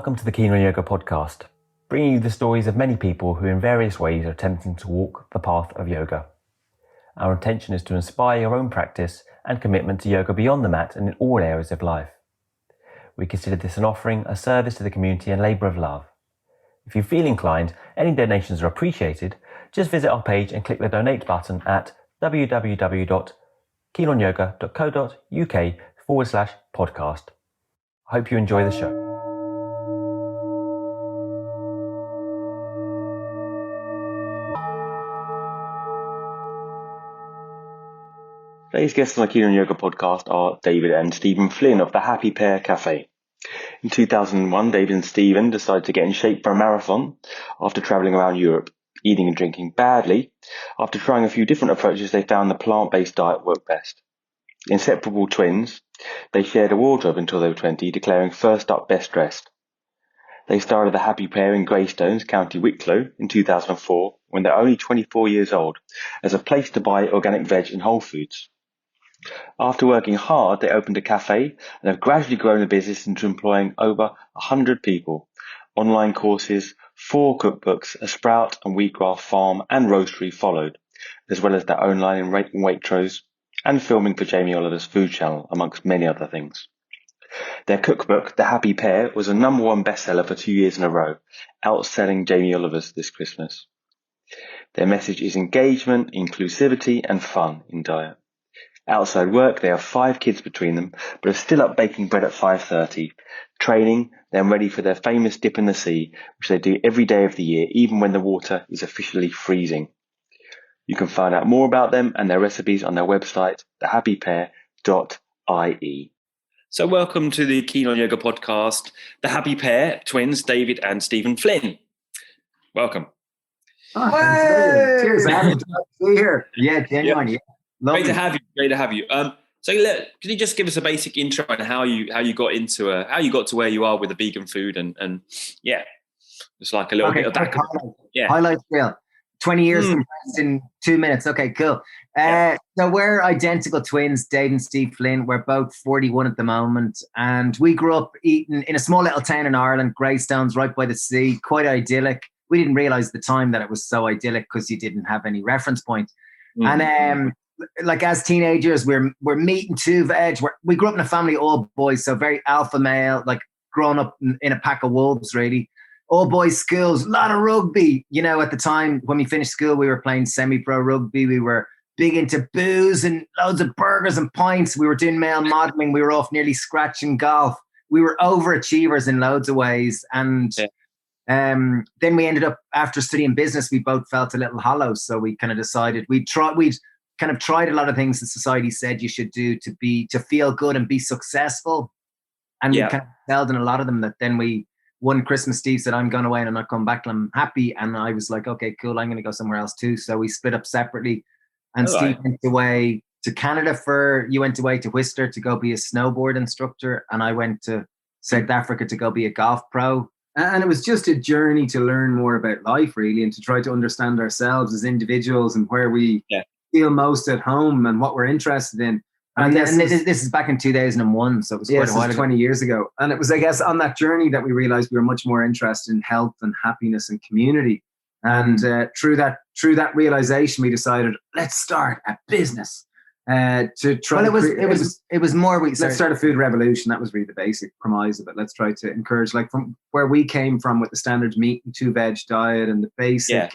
Welcome to the Keen on Yoga podcast, bringing you the stories of many people who in various ways are attempting to walk the path of yoga. Our intention is to inspire your own practice and commitment to yoga beyond the mat and in all areas of life. We consider this an offering, a service to the community and labour of love. If you feel inclined, any donations are appreciated. Just visit our page and click the donate button at www.keenonyoga.co.uk/podcast. I hope you enjoy the show. Today's guests on the Keen on Yoga podcast are David and Stephen Flynn of the Happy Pear Cafe. In 2001, David and Stephen decided to get in shape for a marathon after travelling around Europe, eating and drinking badly. After trying a few different approaches, they found the plant-based diet worked best. Inseparable twins, they shared a wardrobe until they were 20, declaring first up best dressed. They started the Happy Pear in Greystones, County Wicklow in 2004, when they're only 24 years old, as a place to buy organic veg and whole foods. After working hard, they opened a cafe and have gradually grown the business into employing over 100 people. Online courses, 4 cookbooks, a sprout and wheatgrass farm and roastery followed, as well as their own line in Waitrose and filming for Jamie Oliver's food channel, amongst many other things. Their cookbook, The Happy Pear, was a #1 bestseller for 2 years in a row, outselling Jamie Oliver's this Christmas. Their message is engagement, inclusivity and fun in diet. Outside work, they have 5 kids between them, but are still up baking bread at 5:30, training, then ready for their famous dip in the sea, which they do every day of the year, even when the water is officially freezing. You can find out more about them and their recipes on their website, thehappypear.ie. So welcome to the Keen on Yoga podcast, the Happy Pear twins, David and Stephen Flynn. Welcome. Oh, thanks, cheers, Adam. Good to be here. Yeah, genuine. Yeah. Great to have you. So look, can you just give us a basic intro on how you got into how you got to where you are with the vegan food and yeah, just like a little bit of that. Highlights reel. 20 years compressed in 2 minutes. Okay, cool. So we're identical twins, Dave and Steve Flynn. We're both 41 at the moment, and we grew up eating in a small little town in Ireland, Greystones, right by the sea, quite idyllic. We didn't realize at the time that it was so idyllic because you didn't have any reference point. And like as teenagers, we're meat and 2 veg. We grew up in a family all boys, so very alpha male, like growing up in a pack of wolves, really. All boys schools, a lot of rugby. You know, at the time when we finished school, we were playing semi-pro rugby. We were big into booze and loads of burgers and pints. We were doing male modeling. We were off nearly scratching golf. We were overachievers in loads of ways. And then we ended up, after studying business, we both felt a little hollow. So we kind of decided we'd kind of tried a lot of things that society said you should do to feel good and be successful. And we kind of failed in a lot of them. That then one Christmas, Steve said, I'm going away and I'm not coming back till I'm happy. And I was like, okay, cool. I'm going to go somewhere else too. So we split up separately, and Steve went away to Canada you went away to Whistler to go be a snowboard instructor. And I went to South Africa to go be a golf pro. And it was just a journey to learn more about life, really, and to try to understand ourselves as individuals and where we feel most at home and what we're interested in. And this is back in 2001, so it was quite a while ago. 20 years ago. And it was, I guess, on that journey that we realized we were much more interested in health and happiness and community. And through that realization, we decided, let's start a business to try. Well, it was more. Let's start a food revolution. That was really the basic premise of it. Let's try to encourage, like from where we came from with the standard meat and 2 veg diet and the basic,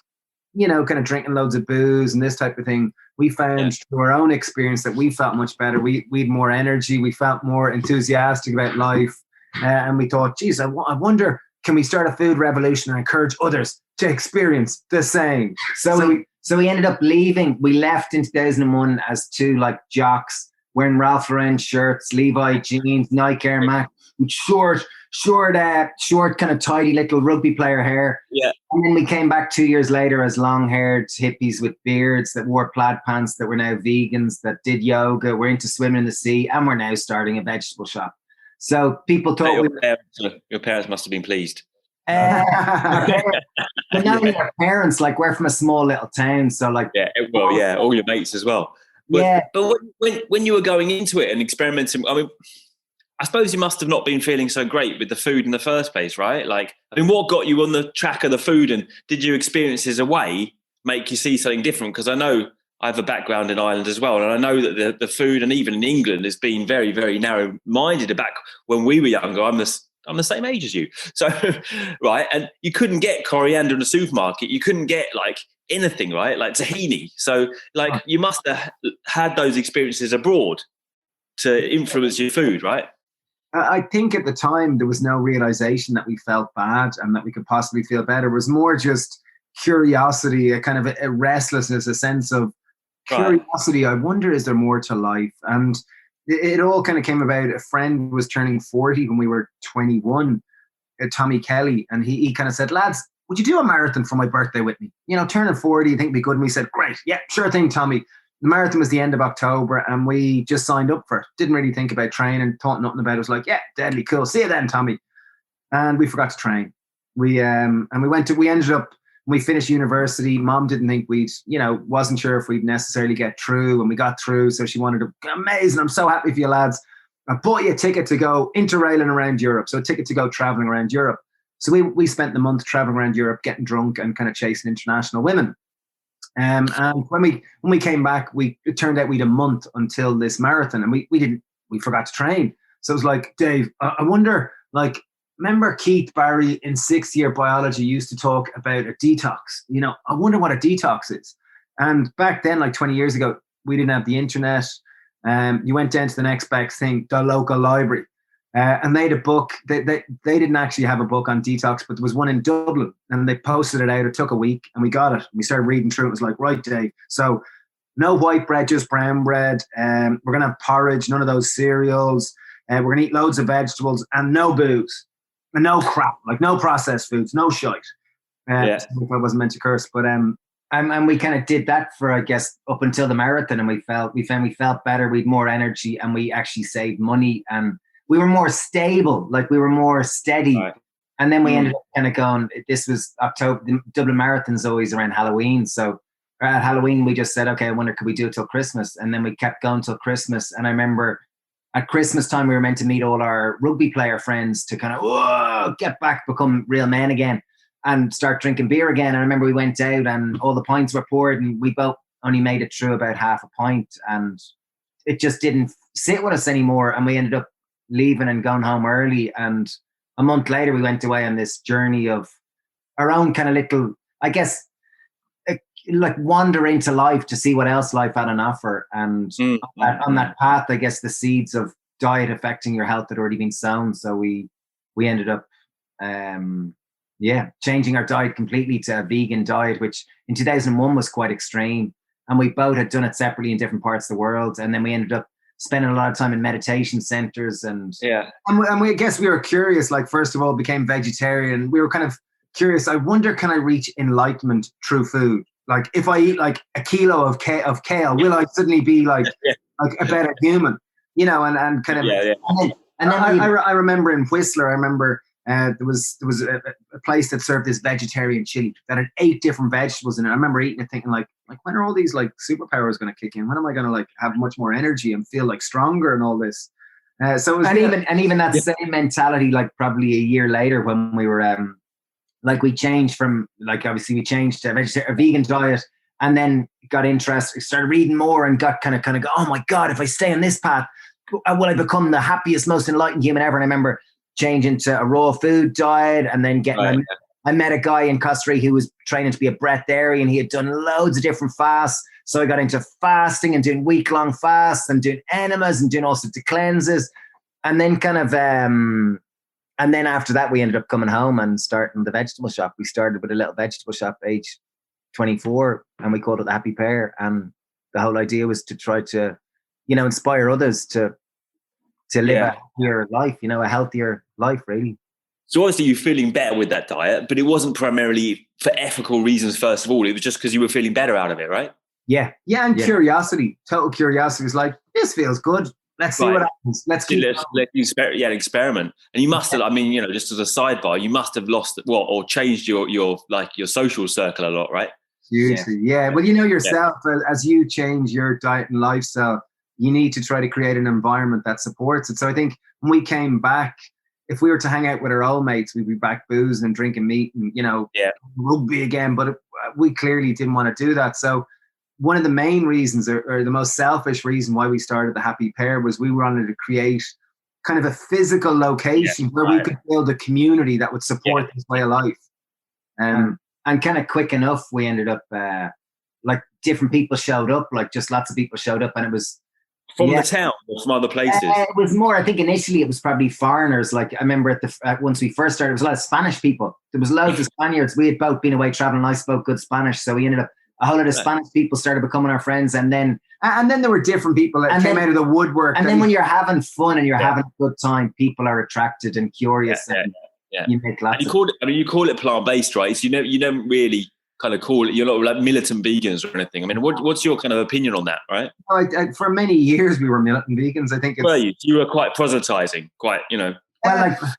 kind of drinking loads of booze and this type of thing. We found through our own experience that we felt much better. We had more energy. We felt more enthusiastic about life. And we thought, geez, I wonder, can we start a food revolution and encourage others to experience the same? So we ended up leaving. We left in 2001 as 2 like jocks wearing Ralph Lauren shirts, Levi jeans, Nike Air Max, with short, kind of tidy little rugby player hair. Yeah. And then we came back 2 years later as long-haired hippies with beards that wore plaid pants, that were now vegans, that did yoga. We're into swimming in the sea, and we're now starting a vegetable shop. So people thought your parents must have been pleased. But not only our parents, like we're from a small little town, so like all your mates as well. But when you were going into it and experimenting, I mean, I suppose you must have not been feeling so great with the food in the first place, right? Like, I mean, what got you on the track of the food, and did your experiences away make you see something different? Because I know I have a background in Ireland as well, and I know that the food, and even in England, has been very, very narrow-minded. Back when we were younger, I'm the same age as you, so right, and you couldn't get coriander in the supermarket. You couldn't get like anything, right, like tahini. So like you must have had those experiences abroad to influence your food, right? I think at the time there was no realization that we felt bad and that we could possibly feel better. It was more just curiosity, a kind of a restlessness, a sense of curiosity. I wonder, is there more to life? And it all kind of came about. A friend was turning 40 when we were 21, Tommy Kelly, and he kind of said, lads, would you do a marathon for my birthday with me? You know, turning 40, you think it'd be good? And we said, great, yeah, sure thing, Tommy. The marathon was the end of October, and we just signed up for it. Didn't really think about training, thought nothing about it. It was like, yeah, deadly cool. See you then, Tommy. And we forgot to train. We ended up, when we finished university, Mom didn't think wasn't sure if we'd necessarily get through, and we got through. So she wanted to, amazing, I'm so happy for you lads. I bought you a ticket to go interrailing around Europe. So a ticket to go traveling around Europe. So we spent the month traveling around Europe, getting drunk and kind of chasing international women. And when we came back, it turned out we had a month until this marathon, and we forgot to train. So it was like, Dave, I wonder, like, remember Keith Barry in 6th year biology used to talk about a detox? You know, I wonder what a detox is. And back then, like 20 years ago, we didn't have the internet. You went down to the next best thing, the local library. And they had a book. They didn't actually have a book on detox, but there was one in Dublin, and they posted it out. It took a week, and we got it. We started reading through it. It was like, right, Dave. So no white bread, just brown bread. We're going to have porridge, none of those cereals. We're going to eat loads of vegetables and no booze and no crap, like no processed foods, no shite. So I wasn't meant to curse, but and we kind of did that for, I guess, up until the marathon, and we found we felt better. We had more energy, and we actually saved money, and we were more stable, like we were more steady. Right. And then we ended up kind of going, this was October, the Dublin Marathon's always around Halloween. So at Halloween, we just said, okay, I wonder, could we do it till Christmas? And then we kept going till Christmas. And I remember at Christmas time, we were meant to meet all our rugby player friends to kind of get back, become real men again and start drinking beer again. And I remember we went out and all the pints were poured, and we both only made it through about half a pint, and it just didn't sit with us anymore. And we ended up leaving and going home early, and a month later we went away on this journey of our own kind of little, I guess, like wander into life to see what else life had on offer. And on that path, I guess the seeds of diet affecting your health had already been sown. So we ended up changing our diet completely to a vegan diet, which in 2001 was quite extreme, and we both had done it separately in different parts of the world. And then we ended up spending a lot of time in meditation centers, and I guess we were curious. Like, first of all, became vegetarian. We were kind of curious. I wonder, can I reach enlightenment through food? Like, if I eat like a kilo of kale, will I suddenly be like a better human? You know, and kind of. And then I remember in Whistler, there was a place that served this vegetarian chili that had 8 different vegetables in it. I remember eating it, thinking like when are all these like superpowers going to kick in? When am I going to like have much more energy and feel like stronger and all this? So it was even that same mentality, like probably a year later when we were like we changed from like, obviously we changed to a vegan diet, and then got interested, started reading more, and got kind of go, oh my God, if I stay on this path, will I become the happiest, most enlightened human ever? And I remember changing to a raw food diet, and then getting I met a guy in Costa Rica who was training to be a breatharian. He had done loads of different fasts. So I got into fasting and doing week-long fasts and doing enemas and doing all sorts of cleanses. And then and then after that, we ended up coming home and starting the vegetable shop. We started with a little vegetable shop age 24, and we called it the Happy Pear. And the whole idea was to try to, inspire others to live a happier life, a healthier life, really. So obviously you're feeling better with that diet, but it wasn't primarily for ethical reasons, first of all. It was just because you were feeling better out of it, right? Yeah. Yeah, and curiosity. Total curiosity was like, this feels good. Let's see what happens. Let you experiment. And you must have, just as a sidebar, you must have lost or changed your social circle a lot, right? Hugely, yeah. Well, yourself, as you change your diet and lifestyle, you need to try to create an environment that supports it. So I think when we came back, if we were to hang out with our old mates, we'd be back boozing and drinking meat and, rugby again. But we clearly didn't want to do that. So one of the main reasons, or the most selfish reason why we started the Happy Pear, was we wanted to create kind of a physical location where we could build a community that would support this way of life. And kind of quick enough, we ended up like different people showed up, like just lots of people showed up, and it was from the town or from other places. It was more, I think initially it was probably foreigners. Like I remember once we first started, it was a lot of Spanish people. There was loads of Spaniards. We had both been away traveling. I spoke good Spanish, so we ended up, a whole lot of Spanish people started becoming our friends, and then there were different people that came out of the woodwork. And then when you're having fun and you're having a good time, people are attracted and curious. You make lots. And you call it plant-based, right? So you don't really kind of call it. You're not like militant vegans or anything. I mean, what's your kind of opinion on that, right? For many years we were militant vegans. I think. You were quite proselytizing, quite.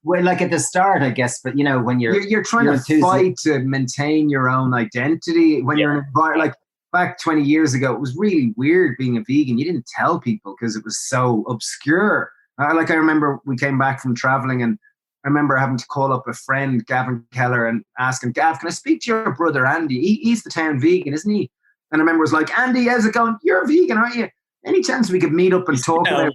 Well, like at the start, I guess, but when you're trying to fight to maintain your own identity when you're like back 20 years ago, it was really weird being a vegan. You didn't tell people because it was so obscure. I remember we came back from traveling, and I remember having to call up a friend, Gavin Keller, and ask him, Gav, can I speak to your brother Andy? He's the town vegan, isn't he? And I remember it was like, Andy, how's it going? You're a vegan, aren't you? Any chance we could meet up and talk about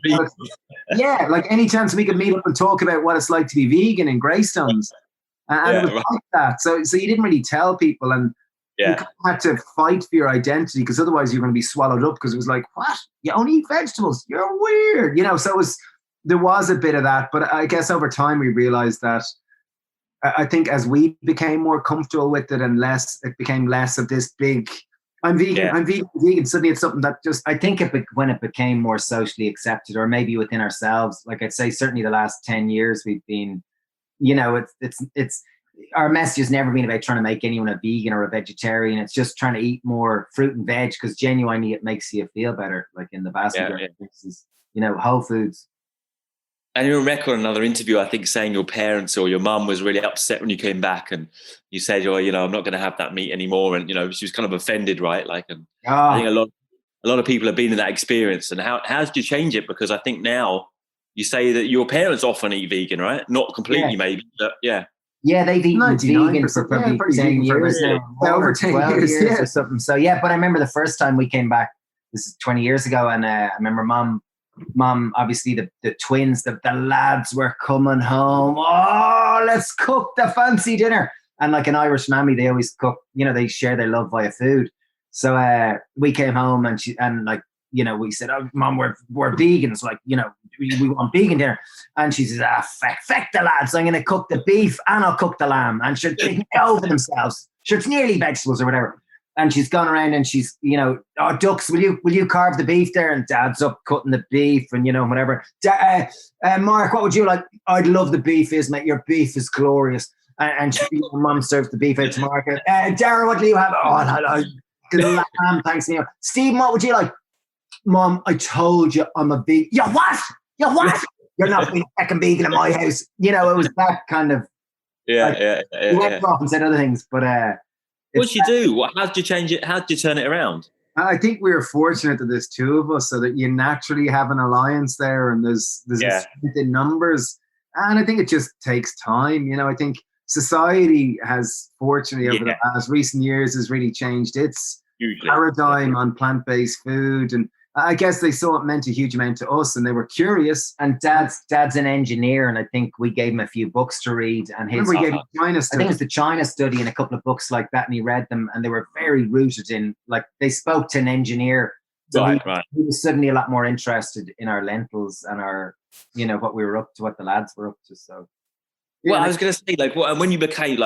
any chance we could meet up and talk about what it's like to be vegan in Greystones? And it was like that. So you didn't really tell people, and you had to fight for your identity, because otherwise you're going to be swallowed up, because it was like, what? You only eat vegetables? You're weird. So there was a bit of that. But I guess over time we realized that I think as we became more comfortable with it and it became less of this big, I'm vegan, I'm vegan. Suddenly it's something that just... I think when it became more socially accepted, or maybe within ourselves, like I'd say certainly the last 10 years we've been, it's our message has never been about trying to make anyone a vegan or a vegetarian. It's just trying to eat more fruit and veg, because genuinely it makes you feel better, like in the vast majority of cases, whole foods. And you remember on another interview, I think, saying your parents or your mum was really upset when you came back, and you said, I'm not going to have that meat anymore. And, she was kind of offended, right? Like, and I think a lot of people have been in that experience. And how did you change it? Because I think now you say that your parents often eat vegan, right? Not completely, maybe, but Yeah, they've eaten vegan for probably 10 years now. Over 10 years or something. So, but I remember the first time we came back, this is 20 years ago, and I remember Mum, obviously the twins, the lads were coming home. Oh, let's cook the fancy dinner. And like an Irish mammy, they always cook, they share their love via food. So we came home, and we said, oh, Mum, we're vegans. Like, we want vegan dinner. And she says, feck the lads. I'm going to cook the beef and I'll cook the lamb. And sure, they can go over themselves. Sure, it's nearly vegetables or whatever. And she's gone around and she's, ducks, will you carve the beef there? And Dad's up cutting the beef and, whatever. Mark, what would you like? I'd love the beef, mate. Your beef is glorious. And Mum serves the beef out to Mark. Dara, what do you have? Oh, no, the lamb, thanks. Stephen, what would you like? Mum, I told you I'm a vegan. You what? You're not being fucking vegan in my house. It was that kind of... We went off and said other things, but... What'd you do? How did you change it? How did you turn it around? I think we were fortunate that there's two of us, so that you naturally have an alliance there, and there's a strength in numbers. And I think it just takes time. I think society has, fortunately, over the past recent years, has really changed its paradigm on plant-based food. And I guess they saw it meant a huge amount to us, and they were curious. And Dad's an engineer, and I think we gave him a few books to read. And we gave him China Study. I think it was the China Study and a couple of books like that, and he read them, and they were very rooted in, like, they spoke to an engineer. So he was suddenly a lot more interested in our lentils and our, what we were up to, what the lads were up to. So. Well, I was going to say, like, when you became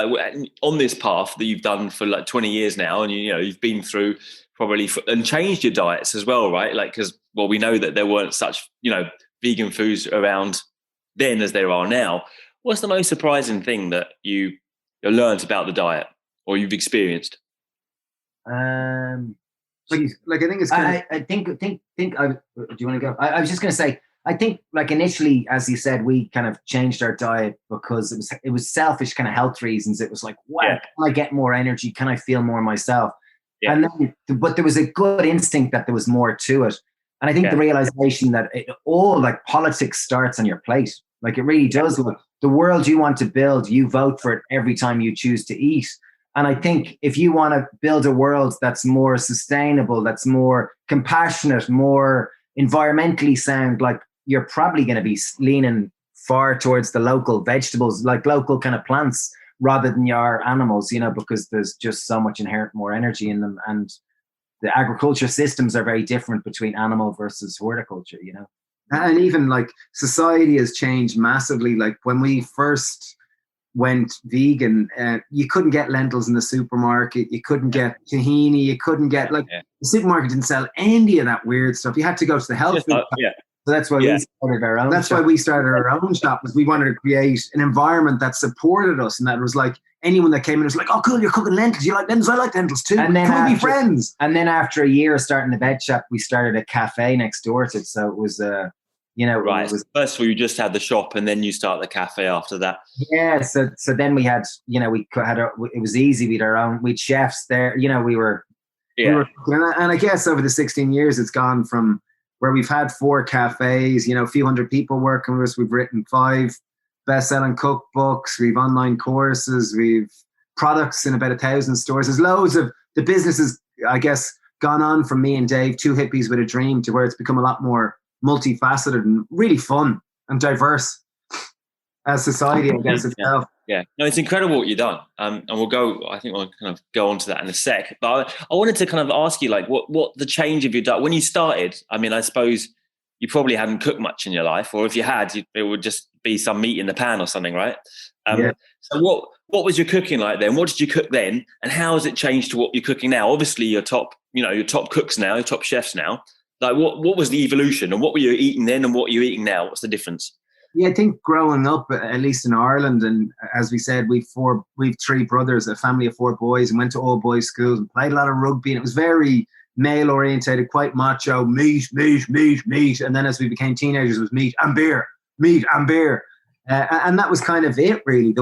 on this path that you've done for 20 years now, and you've been through probably and changed your diets as well, right? Like, because we know that there weren't such vegan foods around then as there are now. What's the most surprising thing that you learned about the diet or you've experienced? I think it's. I think. Do you want to go? I was just going to say. I think, like, initially, as you said, we kind of changed our diet because it was selfish kind of health reasons. It was like, can I get more energy? Can I feel more myself? Yeah. And then, but there was a good instinct that there was more to it. And I think the realization that all politics starts on your plate. Like it really does. Like, the world you want to build, you vote for it every time you choose to eat. And I think if you want to build a world that's more sustainable, that's more compassionate, more environmentally sound, like you're probably going to be leaning far towards the local vegetables, like local kind of plants, rather than your animals, you know, because there's just so much inherent more energy in them. And the agriculture systems are very different between animal versus horticulture, you know. And even like society has changed massively. Like when we first went vegan, you couldn't get lentils in the supermarket. You couldn't get tahini. You couldn't get the supermarket didn't sell any of that weird stuff. You had to go to the health food shop. So that's why we started our own. That's why we started our own shop, was we wanted to create an environment that supported us, and that was like anyone that came in was like, "Oh, cool, you're cooking lentils. You like lentils? I like lentils too. And then can we be friends?" And then after a year of starting the veg shop, we started a cafe next door to it. So it was you know, right. It was, first of all, you just had the shop, and then you start the cafe after that. Yeah. So then we had, you know, it was easy. We'd chefs there. You know, we were. And I guess over the 16 years, it's gone from where we've had 4 cafes, you know, a few hundred people working with us. We've written 5 best-selling cookbooks. We've online courses. We've products in about 1,000 stores. There's loads of the businesses, I guess, gone on from me and Dave, 2 hippies with a dream, to where it's become a lot more multifaceted and really fun and diverse as society, I guess, itself. Yeah, no, it's incredible what you've done. And we'll kind of go on to that in a sec. But I wanted to kind of ask you, like, what the change of your diet, when you started, I mean, I suppose you probably hadn't cooked much in your life, or if you had, it would just be some meat in the pan or something, right? So what was your cooking like then? What did you cook then? And how has it changed to what you're cooking now? Obviously, your top cooks now, your top chefs now. Like, what was the evolution, and what were you eating then and what are you eating now? What's the difference? Yeah, I think growing up, at least in Ireland, and as we said, we've 3 brothers, a family of 4 boys, and went to all boys schools and played a lot of rugby. And it was very male orientated, quite macho, meat. And then as we became teenagers, it was meat and beer. And that was kind of it, really.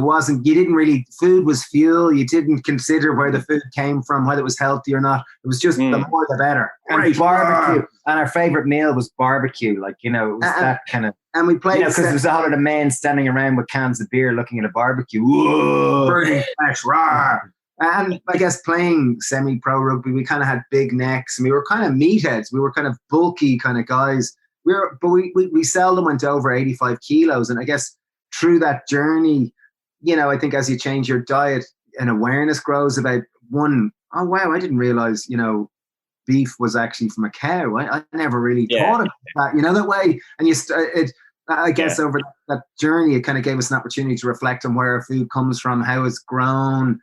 Food was fuel. You didn't consider where the food came from, whether it was healthy or not. It was just the more the better. And barbecue. And our favorite meal was barbecue. Like, you know, it was that kind of. And we played, because there was a lot of the men standing around with cans of beer looking at a barbecue. Whoa! Burning flesh, rah! And I guess playing semi-pro rugby, we kind of had big necks, and we were kind of meatheads. We were kind of bulky kind of guys. We seldom went over 85 kilos. And I guess through that journey, you know, I think as you change your diet, an awareness grows about oh wow, I didn't realize, you know, beef was actually from a cow. I never really thought of that, you know, that way. And I guess over that journey, it kind of gave us an opportunity to reflect on where our food comes from, how it's grown,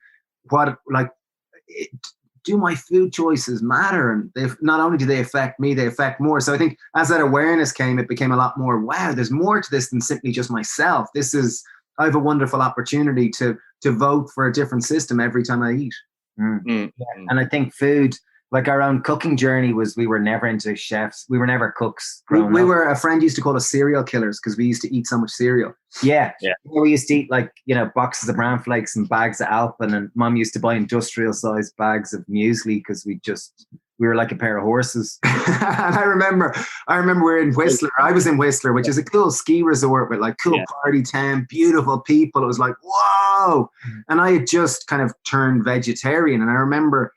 do my food choices matter? And not only do they affect me, they affect more. So I think as that awareness came, it became a lot more, wow, there's more to this than simply just myself. I have a wonderful opportunity to vote for a different system every time I eat. Yeah. And I think food, like our own cooking journey, we were never into chefs. We were never cooks. A friend used to call us serial killers because we used to eat so much cereal. Yeah. We used to eat, like, you know, boxes of bran flakes and bags of Alpen, and Mum used to buy industrial sized bags of muesli because we were like a pair of horses. And I remember we were in Whistler. I was in Whistler, which is a cool ski resort with like cool party town, beautiful people. It was like, whoa. And I had just kind of turned vegetarian. And I remember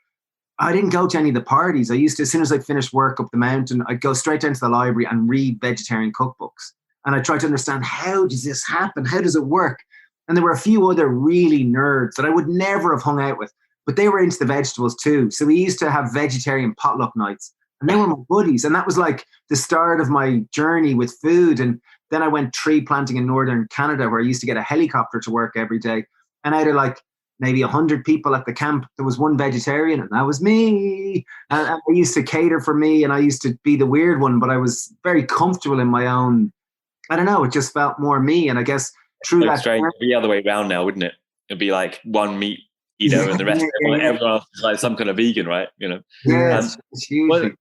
I didn't go to any of the parties. I used to, as soon as I finished work up the mountain, I'd go straight down to the library and read vegetarian cookbooks. And I tried to understand, how does this happen? How does it work? And there were a few other really nerds that I would never have hung out with, but they were into the vegetables too. So we used to have vegetarian potluck nights, and they were my buddies. And that was like the start of my journey with food. And then I went tree planting in northern Canada, where I used to get a helicopter to work every day. And I had like maybe 100 people at the camp. There was one vegetarian, and that was me. And I used to cater for me, and I used to be the weird one, but I was very comfortable in my own, I don't know, it just felt more me. And I guess through that. Strange. It'd be the other way around now, wouldn't it? It'd be like one meat, you know, and the rest, everyone else is like some kind of vegan, right? You know? Yeah, it's huge.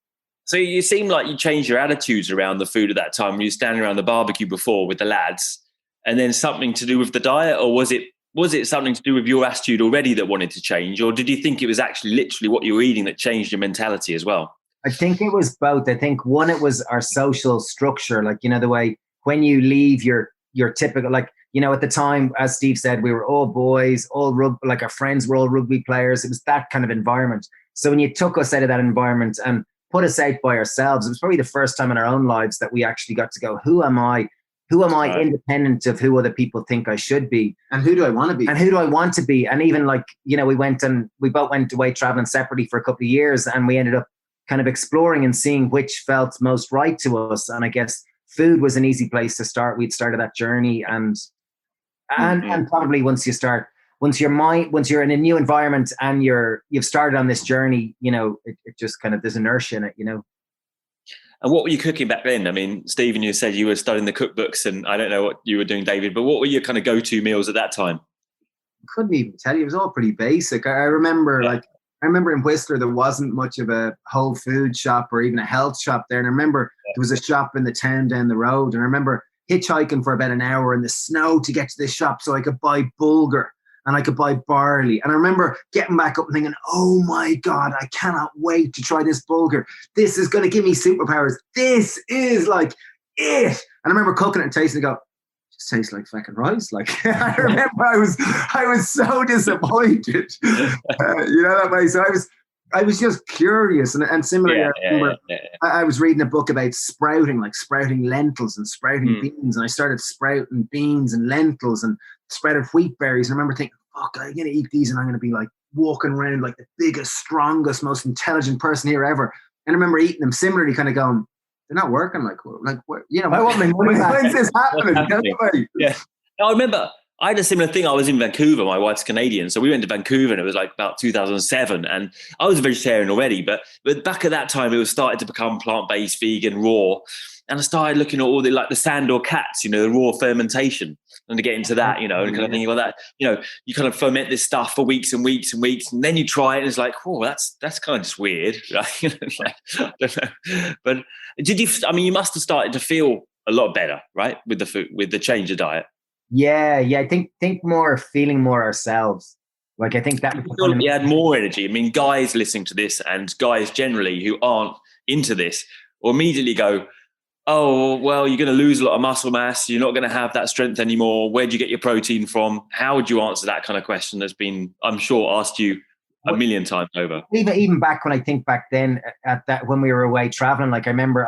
So you seem like you changed your attitudes around the food at that time. Were you standing around the barbecue before with the lads, and then something to do with the diet, or was it something to do with your attitude already that wanted to change? Or did you think it was actually literally what you were eating that changed your mentality as well? I think it was both. I think one, it was our social structure. Like, you know, the way when you leave your your typical, like, you know, at the time, as Steve said, we were all boys, like our friends were all rugby players. It was that kind of environment. So when you took us out of that environment and put us out by ourselves, it was probably the first time in our own lives that we actually got to go, who am I? Who am I, independent of who other people think I should be? And who do I want to be? And who do I want to be? And even like, you know, we both went away traveling separately for a couple of years, and we ended up kind of exploring and seeing which felt most right to us. And I guess food was an easy place to start. We'd started that journey, and probably once you're in a new environment and you've started on this journey, you know, it just kind of, there's inertia in it, you know. And what were you cooking back then? I mean, Stephen, you said you were studying the cookbooks, and I don't know what you were doing, David, but what were your kind of go-to meals at that time? I couldn't even tell you. It was all pretty basic. I remember in Whistler, there wasn't much of a whole food shop or even a health shop there. And I remember there was a shop in the town down the road. And I remember hitchhiking for about an hour in the snow to get to this shop so I could buy bulgur and I could buy barley. And I remember getting back up and thinking, oh my God, I cannot wait to try this bulgur. This is going to give me superpowers. This is like it. And I remember cooking it and tasting it and go, it just tastes like fucking rice. Like, I remember I was so disappointed. You know that way. So I was just curious. And similarly, I was reading a book about sprouting lentils and sprouting beans. And I started sprouting beans and lentils and sprouted wheat berries. And I remember thinking, fuck, I'm going to eat these and I'm going to be like walking around like the biggest, strongest, most intelligent person here ever. And I remember eating them similarly, kind of going, they're not working. Like what, you know, when's this happening? Yeah. I remember I had a similar thing. I was in Vancouver. My wife's Canadian. So we went to Vancouver, and it was like about 2007. And I was a vegetarian already, but back at that time, it was starting to become plant-based, vegan, raw. And I started looking at all the sandor cats, you know, the raw fermentation, and to get into that, you know, and kind of thinking about that, you know, you kind of ferment this stuff for weeks and weeks and weeks, and then you try it, and it's like, oh, that's kind of just weird. Like, I don't know. But you must have started to feel a lot better, right, with the food, with the change of diet. Yeah. I think feeling more ourselves. Like, I think that you had more energy. I mean, guys listening to this, and guys generally who aren't into this, will immediately go, oh, well, you're going to lose a lot of muscle mass. You're not going to have that strength anymore. Where do you get your protein from? How would you answer that kind of question that's been, I'm sure, asked you a million times over? Even back when I think back then at that, when we were away traveling, like I remember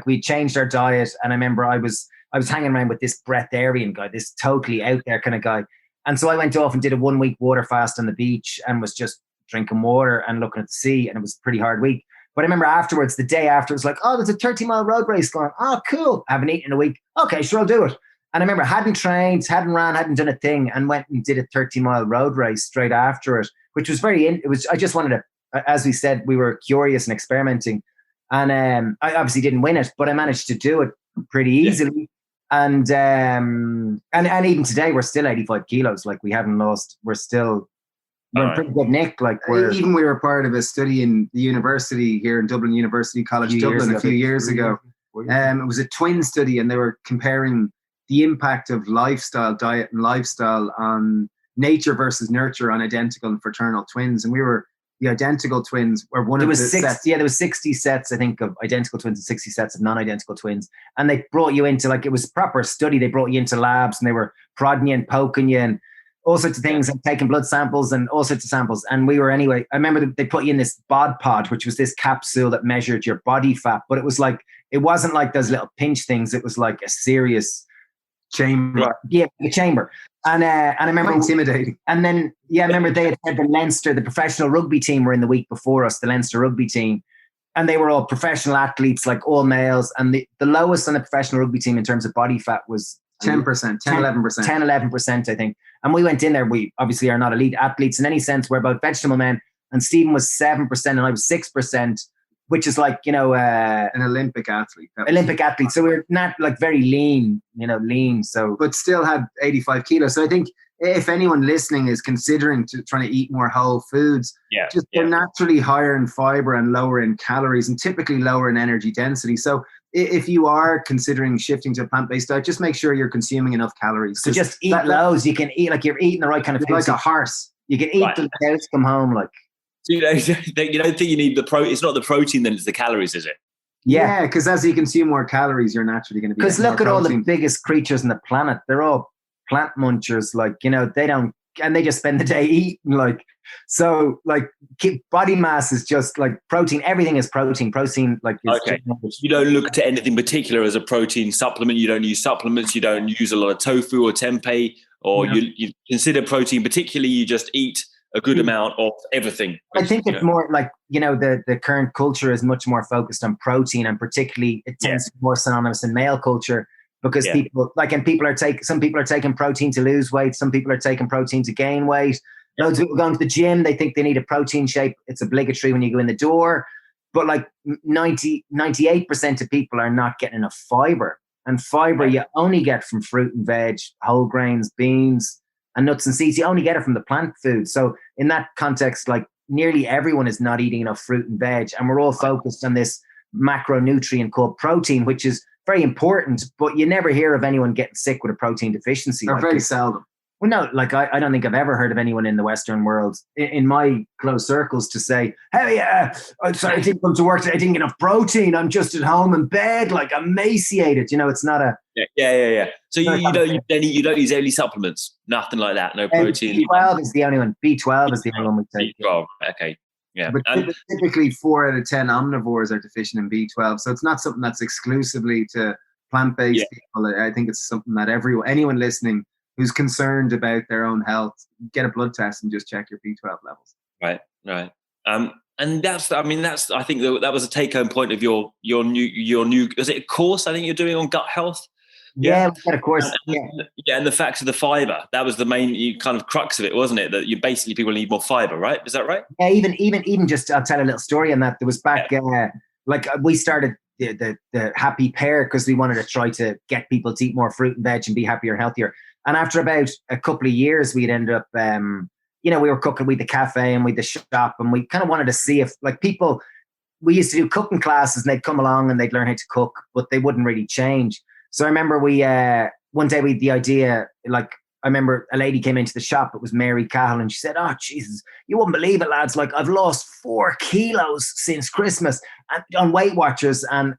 we changed our diet, and I remember I was hanging around with this breatharian guy, this totally out there kind of guy. And so I went off and did a 1 week water fast on the beach and was just drinking water and looking at the sea. And it was a pretty hard week. But I remember afterwards, the day after, it was like, oh, there's a 30-mile road race going. Oh, cool. I haven't eaten in a week. Okay, sure, I'll do it. And I remember hadn't trained, hadn't ran, hadn't done a thing, and went and did a 30-mile road race straight after it, which was I just wanted to, as we said, we were curious and experimenting. And I obviously didn't win it, but I managed to do it pretty easily. Yeah. And even today, we're still 85 kilos. Like, we haven't lost. We're in pretty good nick. Like, we were part of a study in the university here in Dublin, University College Dublin, a few years ago. It was a twin study, and they were comparing the impact of diet and lifestyle on nature versus nurture on identical and fraternal twins. And we were the identical twins were one of the sets. Yeah, there was 60 sets, I think, of identical twins and 60 sets of non-identical twins. And they brought you into, like, it was a proper study. They brought you into labs, and they were prodding you and poking you and all sorts of things, and taking blood samples and all sorts of samples. And we were, anyway, I remember they put you in this bod pod, which was this capsule that measured your body fat. But it was like, it wasn't like those little pinch things. It was like a serious chamber. Yeah, a chamber. And I remember, intimidating. And then, I remember they had said the Leinster, the professional rugby team, were in the week before us, the Leinster rugby team. And they were all professional athletes, like all males. And the lowest on the professional rugby team in terms of body fat was 10%, 11%. 11%, I think. And we went in there. We obviously are not elite athletes in any sense. We're about vegetable men. And Stephen was 7% and I was 6%, which is like, you know, an Olympic athlete. So we're not like very lean, lean. So, but still had 85 kilos. So I think if anyone listening is considering trying to eat more whole foods, they're naturally higher in fiber and lower in calories and typically lower in energy density. So if you are considering shifting to a plant-based diet, just make sure you're consuming enough calories. So just eat loads. You can eat, like, you're eating the right kind of food. Like a horse. You can eat till the cows come home. Like, you don't think you need the protein. It's not the protein, then it's the calories, is it? Yeah, because as you consume more calories, you're naturally going to be. Because look at all the biggest creatures on the planet. They're all plant munchers. Like, you know, they don't, and they just spend the day eating. Like, so like body mass is just like protein. Everything is protein. Protein, like, is okay. You don't look to anything particular as a protein supplement. You don't use supplements. You don't use a lot of tofu or tempeh, or you consider protein particularly. You just eat a good amount of everything. I think it's more like, you know, the current culture is much more focused on protein, and particularly it tends to be more synonymous in male culture, because people like, and some people are taking protein to lose weight. Some people are taking protein to gain weight. Loads of people going to the gym. They think they need a protein shake. It's obligatory when you go in the door. But like 98% of people are not getting enough fiber, and fiber you only get from fruit and veg, whole grains, beans, and nuts and seeds. You only get it from the plant food. So in that context, like nearly everyone is not eating enough fruit and veg, and we're all focused on this macronutrient called protein, which is very important, but you never hear of anyone getting sick with a protein deficiency. Or very seldom. Well, no, like I don't think I've ever heard of anyone in the Western world, in my close circles, to say, hey, I'm sorry, I didn't come to work today. I didn't get enough protein. I'm just at home in bed, like I'm emaciated. You know, it's not a... Yeah. So you don't use any supplements? Nothing like that? No protein? B12 is the only one. B12 is the only one we take. B12, okay. Yeah. But typically 4 out of 10 omnivores are deficient in B12. So it's not something that's exclusively to plant-based people. I think it's something that anyone listening who's concerned about their own health, get a blood test and just check your B12 levels. Right. And I think that was a take-home point of your new, was it a course I think you're doing on gut health? Yeah, we got a course. And the facts of the fiber, that was the main kind of crux of it, wasn't it? That you basically, people need more fiber, right? Is that right? Yeah, even just, I'll tell a little story on that. There was back, like we started the Happy Pear because we wanted to try to get people to eat more fruit and veg and be happier and healthier. And after about a couple of years, we'd end up, we were cooking with the cafe and with the shop, and we kind of wanted to see if, like, people, we used to do cooking classes and they'd come along and they'd learn how to cook, but they wouldn't really change. So I remember one day we had the idea, like, I remember a lady came into the shop, it was Mary Cahill, and she said, oh, Jesus, you wouldn't believe it, lads. Like, I've lost 4 kilos since Christmas on Weight Watchers. And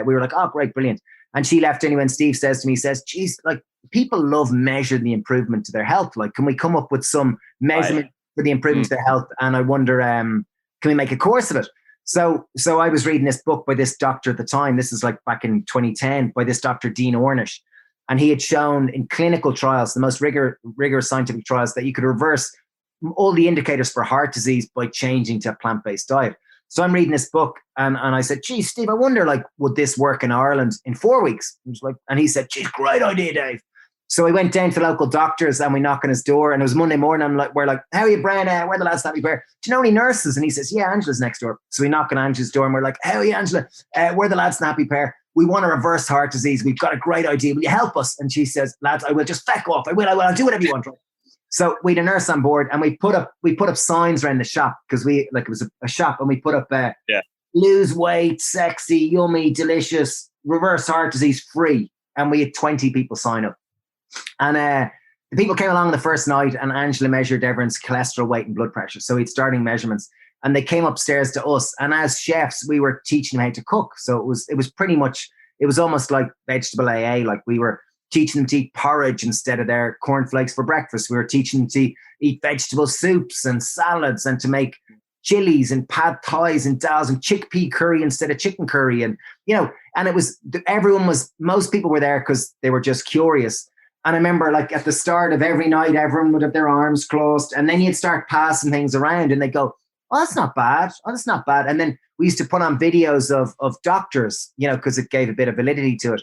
we were like, oh, great, brilliant. And she left anyway, and Steve says to me, geez, like, people love measuring the improvement to their health. Like, can we come up with some measurement for the improvement to their health? And I wonder, can we make a course of it? So I was reading this book by this doctor at the time. This is like back in 2010 by this Dr. Dean Ornish. And he had shown in clinical trials, the most rigorous scientific trials, that you could reverse all the indicators for heart disease by changing to a plant-based diet. So I'm reading this book and I said, geez, Steve, I wonder, like, would this work in Ireland in 4 weeks? And he said, geez, great idea, Dave. So we went down to the local doctors and we knocked on his door, and it was Monday morning. We're like, how are you, Brian? Where the lads Happy Pear? Do you know any nurses? And he says, yeah, Angela's next door. So we knock on Angela's door and we're like, how are you, Angela? We're the lads Happy Pear. We want to reverse heart disease. We've got a great idea. Will you help us? And she says, lads, I will. Just feck off. I will. I'll do whatever you want. So we had a nurse on board, and we put up signs around the shop because it was a shop, and we put up lose weight, sexy, yummy, delicious, reverse heart disease free. And we had 20 people sign up. And the people came along the first night, and Angela measured everyone's cholesterol, weight, and blood pressure. So we had starting measurements, and they came upstairs to us. And as chefs, we were teaching them how to cook. So it was pretty much, it was almost like vegetable AA. Like, we were teaching them to eat porridge instead of their cornflakes for breakfast. We were teaching them to eat vegetable soups and salads, and to make chilies and pad thais and dals and chickpea curry instead of chicken curry. And, and it was, most people were there because they were just curious. And I remember, like, at the start of every night, everyone would have their arms crossed, and then you'd start passing things around and they'd go, oh, that's not bad. Oh, that's not bad. And then we used to put on videos of doctors, because it gave a bit of validity to it.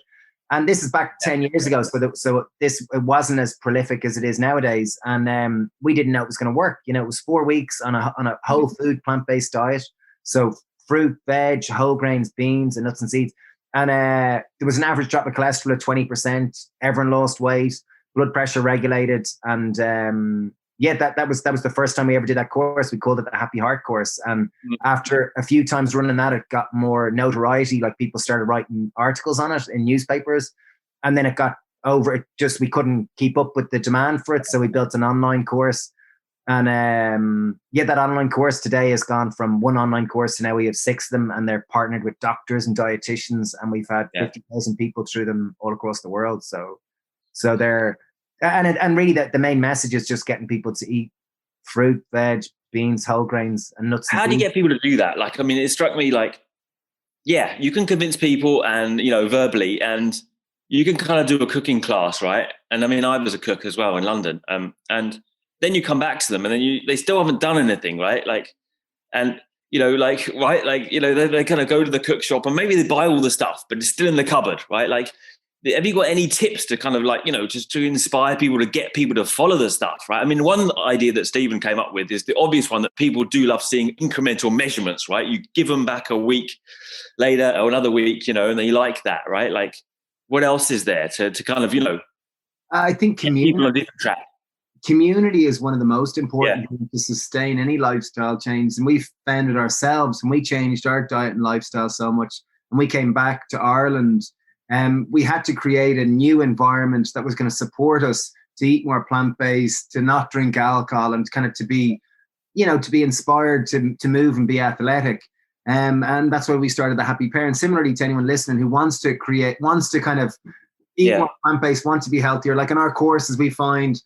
And this is back 10 years ago. So it wasn't as prolific as it is nowadays. And we didn't know it was going to work. It was 4 weeks on a whole food plant-based diet. So fruit, veg, whole grains, beans, and nuts and seeds. And there was an average drop of cholesterol of 20%. Everyone lost weight, blood pressure regulated. And that was the first time we ever did that course. We called it the Happy Heart course. And after a few times running that, it got more notoriety. Like, people started writing articles on it in newspapers. And then it got over. We couldn't keep up with the demand for it. So we built an online course. And that online course today has gone from one online course to now we have 6 of them, and they're partnered with doctors and dietitians, and we've had 50,000 people through them all across the world. So they're, and really the main message is just getting people to eat fruit, veg, beans, whole grains, and nuts. How do you get people to do that? Like, I mean, it struck me like, yeah, you can convince people and, verbally, and you can kind of do a cooking class, right? And I mean, I was a cook as well in London. And then you come back to them and then they still haven't done anything, right? Like, and, they kind of go to the cook shop and maybe they buy all the stuff, but it's still in the cupboard, right? Like, have you got any tips to kind of like, just to inspire people, to get people to follow the stuff, right? I mean, one idea that Stephen came up with is the obvious one that people do love seeing incremental measurements, right? You give them back a week later or another week, and they like that, right? Like, what else is there to kind of, I think people on a different track? Community is one of the most important things to sustain any lifestyle change. And we found it ourselves when we changed our diet and lifestyle so much. And we came back to Ireland, and we had to create a new environment that was going to support us to eat more plant-based, to not drink alcohol, and kind of to be inspired to move and be athletic. And that's why we started the Happy Pear. And similarly to anyone listening who wants to kind of eat more plant-based, want to be healthier, like in our courses, we find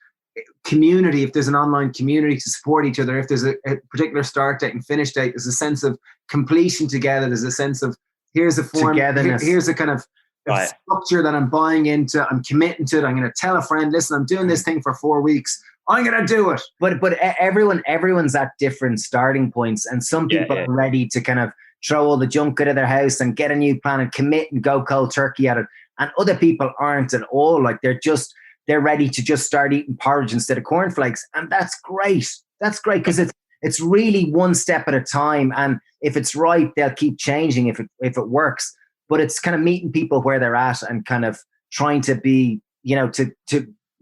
community. If there's an online community to support each other, if there's a particular start date and finish date, there's a sense of completion together. There's a sense of here's a form, here's a kind of structure that I'm buying into. I'm committing to it. I'm going to tell a friend, listen, I'm doing this thing for 4 weeks. I'm going to do it. But everyone's at different starting points, and some people are ready to kind of throw all the junk out of their house and get a new plan and commit and go cold turkey at it. And other people aren't at all. Like they're ready to just start eating porridge instead of cornflakes. And that's great. That's great because it's really one step at a time. And if it's right, they'll keep changing if it works. But it's kind of meeting people where they're at and kind of trying to be, to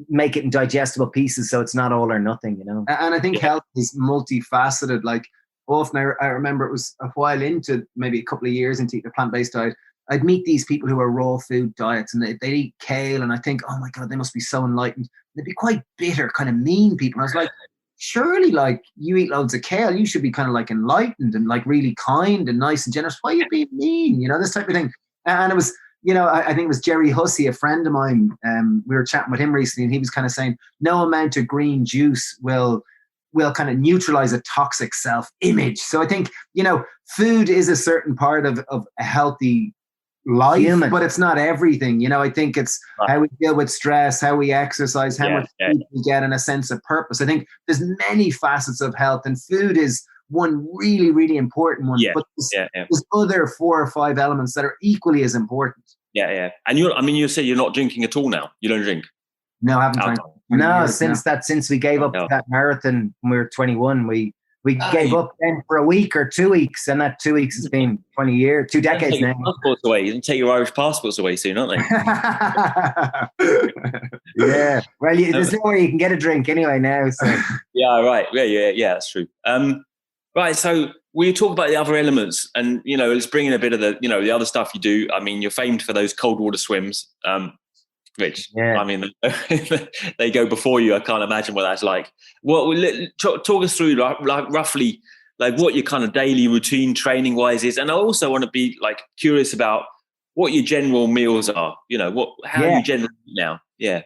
make it in digestible pieces so it's not all or nothing, And I think health is multifaceted. Like often I remember it was a while into, maybe a couple of years into the plant-based diet, I'd meet these people who are raw food diets and they'd eat kale, and I think, oh my God, they must be so enlightened. They'd be quite bitter, kind of mean people. And I was like, surely, like, you eat loads of kale, you should be kind of like enlightened and like really kind and nice and generous. Why are you being mean? This type of thing. And it was, I think it was Jerry Hussey, a friend of mine. We were chatting with him recently, and he was kind of saying, no amount of green juice will kind of neutralize a toxic self-image. So I think, food is a certain part of a healthy life, but it's not everything. I think it's how we deal with stress, how we exercise, how much food we get, and a sense of purpose. I think there's many facets of health, and food is one really, really important one. But there's other 4 or 5 elements that are equally as important. And you say you're not drinking at all now. You don't drink? No, I haven't drank. No, since we gave up that marathon when we were 21, we gave up then for a week or 2 weeks, and that 2 weeks has been 20 years, 2 decades now. Passports away. You can take your Irish passports away soon, aren't they? Yeah. Well, there's nowhere you can get a drink anyway now. So. Yeah, right. Yeah, that's true. Right, so we talk about the other elements, and let's bring in a bit of the other stuff you do. I mean, you're famed for those cold water swims, which I mean, they go before you. I can't imagine what that's like. Talk us through roughly like what your kind of daily routine training wise is, and I also want to be like curious about what your general meals are. How you generally eat now. Yeah.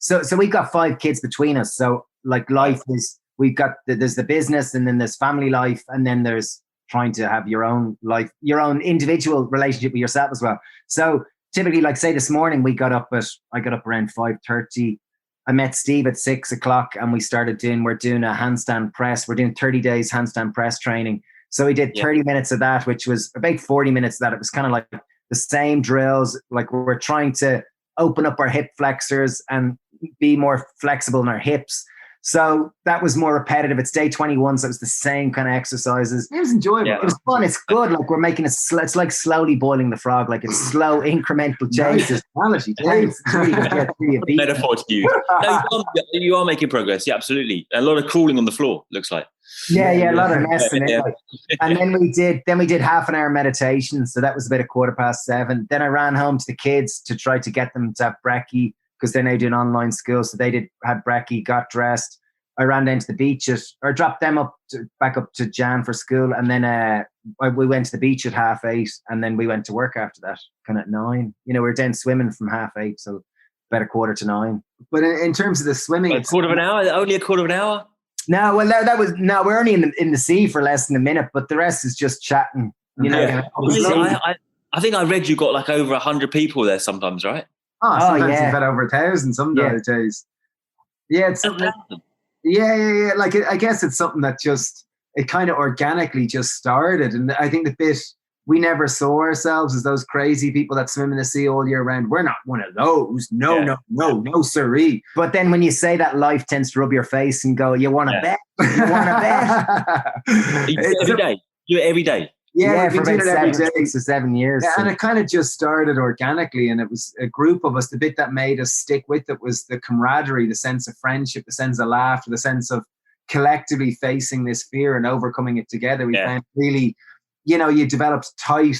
So we've got 5 kids between us. So like life is. We've got there's the business, and then there's family life, and then there's trying to have your own life, your own individual relationship with yourself as well. So typically, like say this morning, I got up around 5:30. I met Steve at 6 o'clock, and we're doing a handstand press. We're doing 30 days handstand press training. So we did 30 minutes of that, which was about 40 minutes of that. It was kind of like the same drills. Like we're trying to open up our hip flexors and be more flexible in our hips. So that was more repetitive. It's day 21, so it was the same kind of exercises. It was enjoyable. It was fun. It's good. Like we're making it's like slowly boiling the frog. Like it's slow, incremental changes. Metaphor to use. No, you are making progress. Yeah, absolutely. A lot of crawling on the floor, looks like. Yeah, a lot of messing. And then we did half an hour meditation. So that was about 7:15. Then I ran home to the kids to try to get them to have brekkie, because they're now doing online school. So they had brekkie, got dressed. I ran down to the beach or dropped them back up to Jan for school. And then we went to the beach at 8:30 and then we went to work after that, kind of at 9. You know, we were down swimming from 8:30 till about 9:15. But in terms of the swimming, a quarter of an hour, only a quarter of an hour. No, well, we're only in the sea for less than a minute, but the rest is just chatting. You know, I think I read you got like over 100 people there sometimes, right? Sometimes you've had over 1,000 some days. Yeah, it's something. Yeah. Like I guess it's something that it kind of organically just started, and I think the bit we never saw ourselves as those crazy people that swim in the sea all year round. We're not one of those. No, siree. But then when you say that, life tends to rub your face and go, "You want to bet? You want to bet?" You do it every day. You do it every day. Yeah, for about 6 or 7 years. Yeah, and it kind of just started organically, and it was a group of us. The bit that made us stick with it was the camaraderie, the sense of friendship, the sense of laughter, the sense of collectively facing this fear and overcoming it together. We found really, you developed tight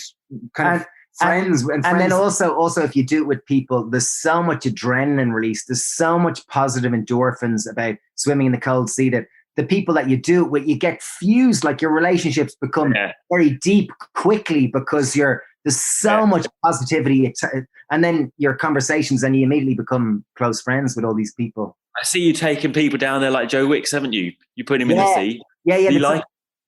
kind of friends. And then also if you do it with people, there's so much adrenaline release. There's so much positive endorphins about swimming in the cold sea that the people that you do it with, you get fused, like your relationships become very deep quickly because there's so much positivity. And then your conversations, and you immediately become close friends with all these people. I see you taking people down there like Joe Wicks, haven't you? You put him in the sea. Yeah. You like?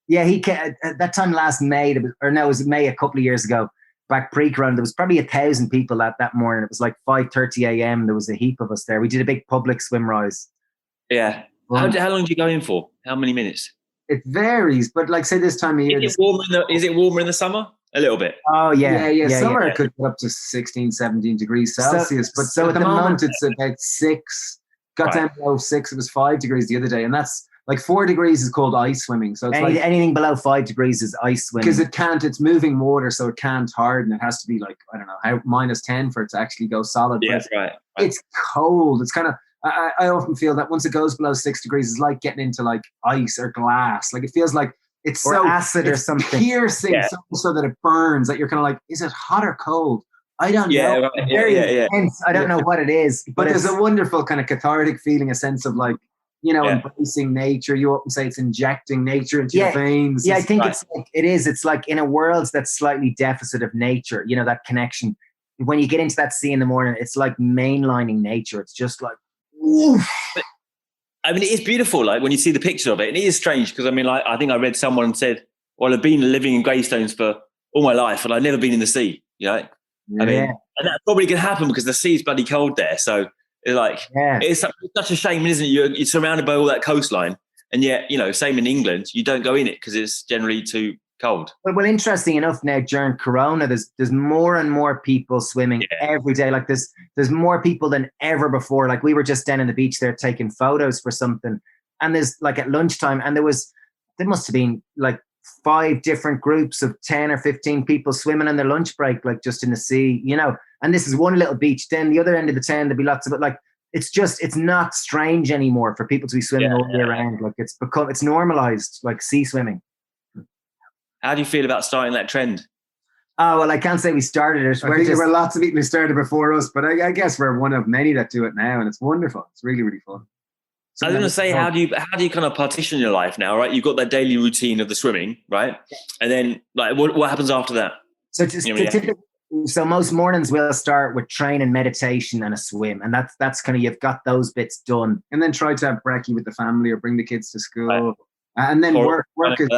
Yeah, he came, at that time last May, it was May a couple of years ago, back pre-corona, there was probably 1,000 people that morning. It was like 5:30 a.m. There was a heap of us there. We did a big public swim rise. Yeah. How long do you go in for? How many minutes? It varies, but like say this time of year. Is it warmer in the summer? A little bit. Oh, yeah. Summer it could get up to 16, 17 degrees Celsius. So at the moment it's about 6. Got down below 6. It was 5 degrees the other day. And that's like 4 degrees is called ice swimming. So it's anything below 5 degrees is ice swimming. Because it's moving water, so it can't harden. It has to be like, I don't know, -10 for it to actually go solid. Yeah, right. It's cold. It's kind of, I often feel that once it goes below 6 degrees, it's like getting into like ice or glass. Like it feels like it's or acid or something. Piercing so that it burns, that you're kind of like, is it hot or cold? I don't know. Right. Very intense. I don't know what it is. But there's a wonderful kind of cathartic feeling, a sense of like, embracing nature. You often say it's injecting nature into your veins. Yeah, I think it's like in a world that's slightly deficit of nature, that connection. When you get into that sea in the morning, it's like mainlining nature. It's just like, oof. I mean, it is beautiful. Like when you see the picture of it, and it is strange because I mean, like I think I read someone said, "Well, I've been living in Greystones for all my life, and I've never been in the sea." I mean, and that probably can happen because the sea's bloody cold there. So it's like it's such a shame, isn't it? You're surrounded by all that coastline, and yet same in England, you don't go in it because it's generally too cold. Well, interesting enough, now during Corona, there's more and more people swimming every day. Like there's more people than ever before. Like we were just down on the beach there taking photos for something, and there's like at lunchtime, and there must have been like 5 different groups of 10 or 15 people swimming on their lunch break, like just in the sea, and this is one little beach. Then the other end of the town, there'd be lots of it. Like it's not strange anymore for people to be swimming all year round. Like it's normalized, like sea swimming. How do you feel about starting that trend? Oh, well, I can't say we started it. I think there were lots of people who started before us, but I guess we're one of many that do it now, and it's wonderful. It's really, really fun. I was going to say, how do you kind of partition your life now, right? You've got that daily routine of the swimming, right? And then like what happens after that? So most mornings we'll start with training, meditation, and a swim, and that's kind of, you've got those bits done, and then try to have brekkie with the family or bring the kids to school, and then work is.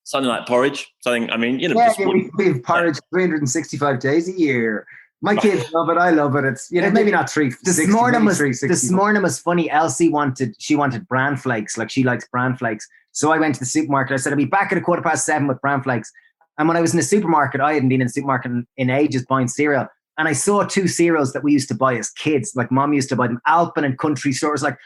Something like porridge. Something. I mean, we have porridge 365 days a year. My kids love it. I love it. It's maybe not 360. This morning was funny. Elsie wanted bran flakes. Like she likes bran flakes. So I went to the supermarket. I said I'll be back at 7:15 with bran flakes. And when I was in the supermarket, I hadn't been in the supermarket in ages buying cereal. And I saw 2 cereals that we used to buy as kids. Like Mom used to buy them, Alpen and Country Store. I was like,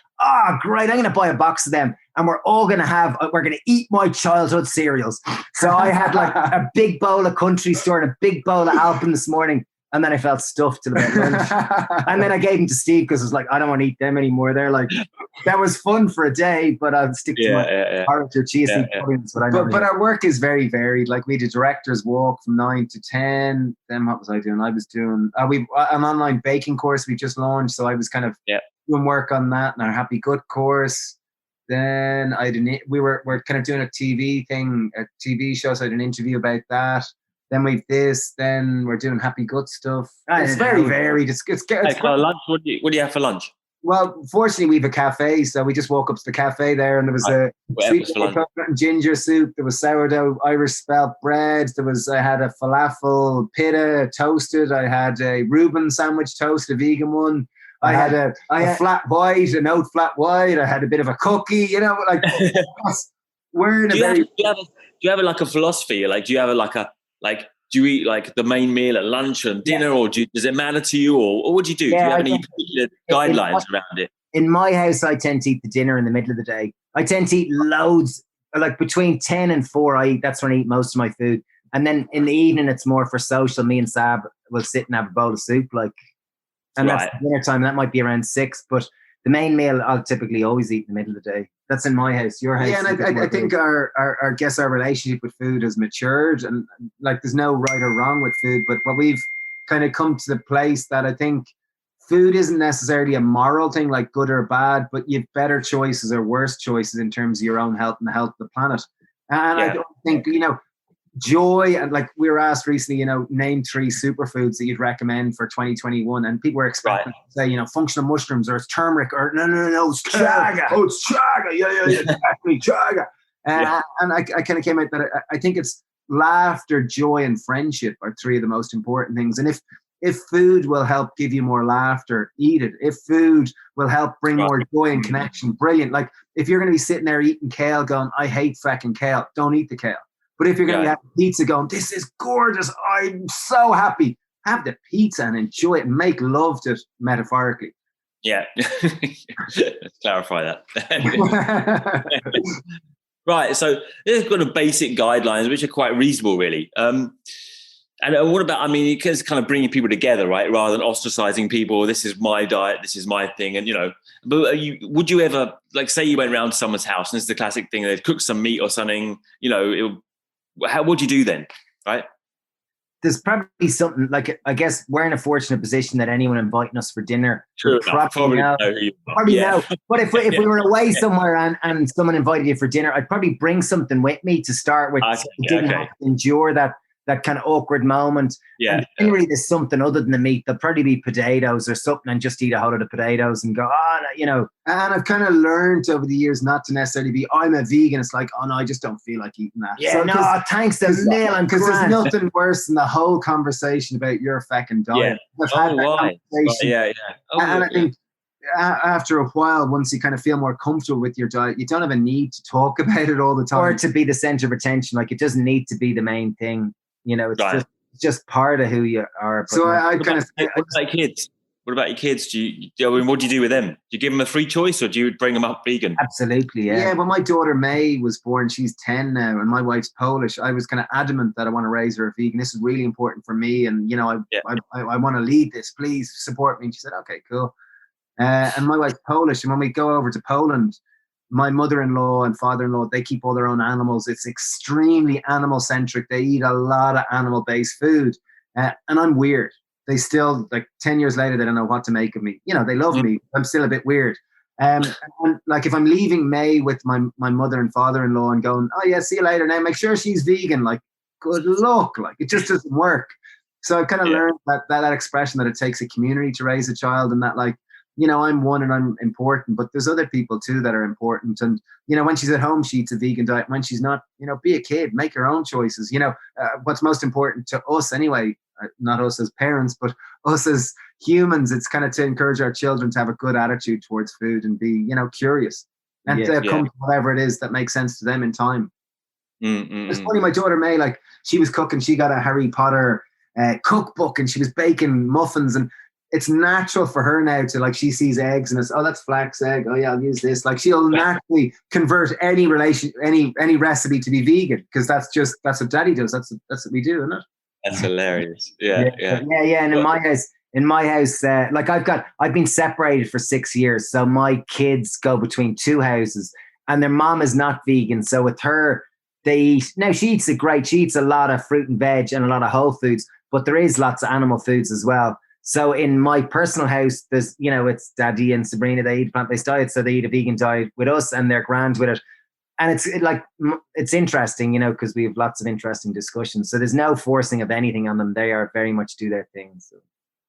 great, I'm going to buy a box of them. And we're going to eat my childhood cereals. So I had like a big bowl of Country Store and a big bowl of Alpen this morning. And then I felt stuffed till about lunch. And then I gave them to Steve because I was like, I don't want to eat them anymore. They're like, that was fun for a day, but I'll stick to my porridge or chia seed puddings. But our work is very varied. Like we did director's walk from 9 to 10. Then what was I doing? I was doing an online baking course we just launched. So I was kind of doing work on that and our Happy Gut course. Then we're kind of doing a TV thing, a TV show. So I did an interview about that. Then we've this. Then we're doing Happy Gut stuff. It's very varied. It's lunch. What do you have for lunch? Well, fortunately, we have a cafe, so we just walk up to the cafe there, and there was a sweet coconut and ginger soup. There was sourdough Irish spelt bread. I had a falafel pita toasted. I had a Reuben sandwich toast, a vegan one. I had a flat white, an oat flat white. I had a bit of a cookie. You know, like we're in do you have like a philosophy? Like, do you have do you eat like the main meal at lunch and dinner, or does it matter to you, or what do you do? Do you have any particular guidelines around it? In my house, I tend to eat the dinner in the middle of the day. I tend to eat loads, like between 10 and 4. That's when I eat most of my food. And then in the evening, it's more for social. Me and Sab will sit and have a bowl of soup, and that's dinner time. That might be around 6, but the main meal I'll typically always eat in the middle of the day. That's in my house. Your house. Yeah, and I think our relationship with food has matured, and like there's no right or wrong with food, but we've kind of come to the place that I think food isn't necessarily a moral thing, like good or bad, but you have better choices or worse choices in terms of your own health and the health of the planet. And I don't think, joy, and like we were asked recently, name 3 superfoods that you'd recommend for 2021, and people were expecting to say, functional mushrooms, or it's turmeric, or no, it's chaga. Oh, it's chaga. Yeah, exactly, chaga. And I kind of came out that I think it's laughter, joy, and friendship are 3 of the most important things. And if food will help give you more laughter, eat it. If food will help bring more joy and connection, brilliant. Like if you're going to be sitting there eating kale going, I hate fucking kale, don't eat the kale. But if you're going to have pizza going, this is gorgeous, I'm so happy, have the pizza and enjoy it and make love to it metaphorically. Yeah. Let's clarify that. Right. So there's got a basic guidelines, which are quite reasonable, really. And what about, it's kind of bringing people together, right? Rather than ostracizing people. This is my diet. This is my thing. And, but would you ever, like, say you went around to someone's house, and this is the classic thing, they'd cook some meat or something, how would you do then, right? There's probably something, like, I guess we're in a fortunate position that anyone inviting us for dinner probably know. But if we were away somewhere and someone invited you for dinner, I'd probably bring something with me to start with. So you didn't have to endure that kind of awkward moment. Yeah. And generally there's something other than the meat. There'll probably be potatoes or something, and just eat a whole lot of potatoes and go, And I've kind of learned over the years not to necessarily be, I'm a vegan. It's like, oh no, I just don't feel like eating that. Yeah, so, thanks to Neil. Because there's nothing worse than the whole conversation about your fucking diet. Yeah. And I think after a while, once you kind of feel more comfortable with your diet, you don't have a need to talk about it all the time. Or to be the center of attention. Like, it doesn't need to be the main thing. It's just part of who you are. So I kind of... What about kids? What about your kids? What do you do with them? Do you give them a free choice, or do you bring them up vegan? Absolutely, yeah. Yeah, well, my daughter May was born. She's 10 now, and my wife's Polish. I was kind of adamant that I want to raise her a vegan. This is really important for me, and I want to lead this. Please support me. And she said, okay, cool. And my wife's Polish, and when we go over to Poland, my mother-in-law and father-in-law, they keep all their own animals. It's extremely animal-centric. They eat a lot of animal-based food. And I'm weird. They still, like 10 years later, they don't know what to make of me. They love me. I'm still a bit weird. And like if I'm leaving May with my mother and father-in-law and going, oh yeah, see you later now, make sure she's vegan. Like, good luck. Like, it just doesn't work. So I kind of learned that expression that it takes a community to raise a child, and that, like, I'm one and I'm important, but there's other people too that are important. And, when she's at home, she eats a vegan diet. When she's not, be a kid, make your own choices. What's most important to us anyway, not us as parents, but us as humans, it's kind of to encourage our children to have a good attitude towards food and be, curious and to come to whatever it is that makes sense to them in time. It's funny, my daughter May, like, she was cooking, she got a Harry Potter cookbook, and she was baking muffins, and it's natural for her now to, like, she sees eggs and it's, oh, that's flax egg. Oh yeah, I'll use this. Like, she'll naturally convert any recipe to be vegan, because that's what daddy does. That's what we do, isn't it? That's hilarious. Yeah. And in my house, like, I've been separated for 6 years. So my kids go between 2 houses, and their mom is not vegan. So with her, they eat, now she eats it great. She eats a lot of fruit and veg and a lot of whole foods, but there is lots of animal foods as well. So in my personal house, there's, it's Daddy and Sabrina, they eat plant-based diet. So they eat a vegan diet with us and they're grand with it. And it's interesting, because we have lots of interesting discussions. So there's no forcing of anything on them. They are very much do their thing. So.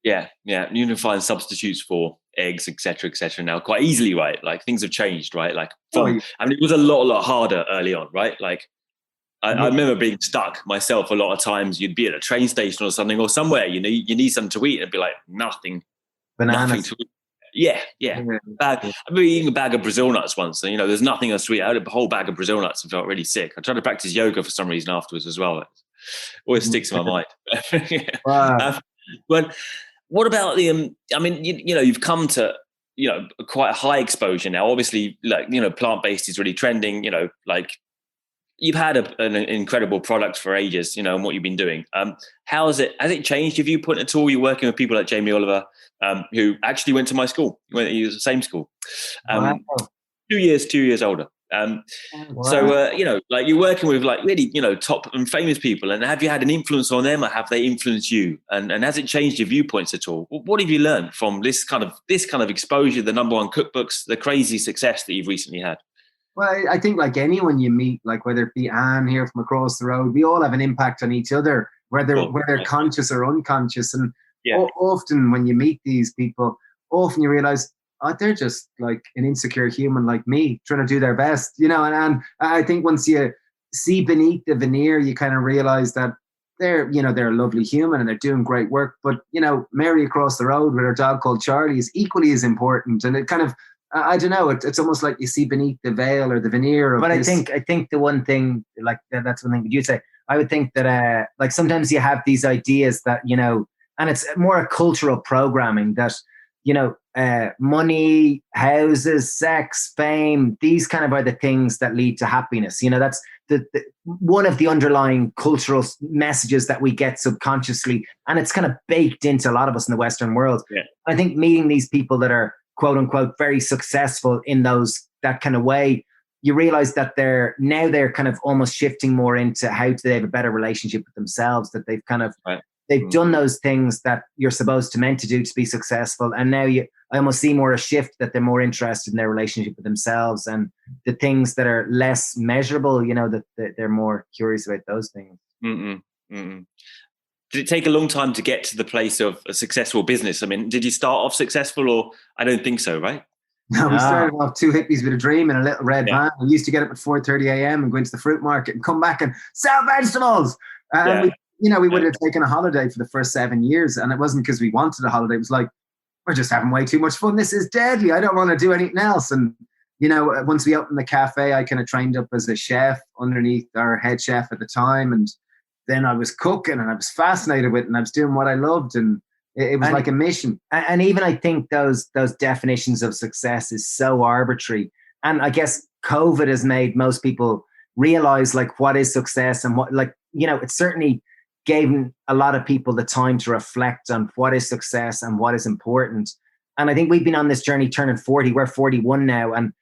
Yeah. You can find substitutes for eggs, etc., now quite easily, right? Like things have changed, right? Like it was a lot harder early on, right? Like I remember being stuck myself a lot of times. You'd be at a train station or something or somewhere, you need something to eat, and it'd be like nothing to eat. Yeah. I remember eating a bag of Brazil nuts once, and there's nothing else to eat. I had a whole bag of Brazil nuts and felt really sick. I tried to practice yoga for some reason afterwards as well. It always sticks in my mind. Wow. But what about the? You've come to quite a high exposure now. Obviously, plant-based is really trending. You've had an incredible product for ages, and what you've been doing. How has it changed your viewpoint at all? You're working with people like Jamie Oliver, who actually went to my school. He went to the same school. Wow. 2 years older. Wow. So, you're working with really, top and famous people. And have you had an influence on them, or have they influenced you? And has it changed your viewpoints at all? What have you learned from this kind of exposure, the #1 cookbooks, the crazy success that you've recently had? Well, I think like anyone you meet, like whether it be Anne here from across the road, we all have an impact on each other, whether conscious or unconscious. And often when you meet these people, often you realize, they're just like an insecure human like me, trying to do their best, and I think once you see beneath the veneer, you kind of realize that they're a lovely human and they're doing great work. But, Mary across the road with her dog called Charlie is equally as important. And it kind of, I don't know. It's almost like you see beneath the veil or the veneer of. But I think the one thing, like that's one thing that you'd say. I would think that like sometimes you have these ideas that and it's more a cultural programming that money, houses, sex, fame. These kind of are the things that lead to happiness. That's the one of the underlying cultural messages that we get subconsciously, and it's kind of baked into a lot of us in the Western world. Yeah. I think meeting these people that are quote unquote very successful in that kind of way, you realize that they're kind of almost shifting more into how do they have a better relationship with themselves, that they've kind of they've done those things that you're meant to do to be successful. And now I almost see more a shift that they're more interested in their relationship with themselves and the things that are less measurable, that they're more curious about those things. Did it take a long time to get to the place of a successful business? I mean, did you start off successful, or I don't think so, right? No, we started off two hippies with a dream in a little red van. We used to get up at 4:30 a.m. and go into the fruit market and come back and sell vegetables. We would have taken a holiday for the first 7 years, and it wasn't because we wanted a holiday. It was like, we're just having way too much fun. This is deadly. I don't want to do anything else. And, once we opened the cafe, I kind of trained up as a chef underneath our head chef at the time. And then I was cooking and I was fascinated with it and I was doing what I loved. And it was like a mission. And even I think those definitions of success is so arbitrary. And I guess COVID has made most people realize like what is success and what, it certainly gave a lot of people the time to reflect on what is success and what is important. And I think we've been on this journey turning 40. We're 41 now. And,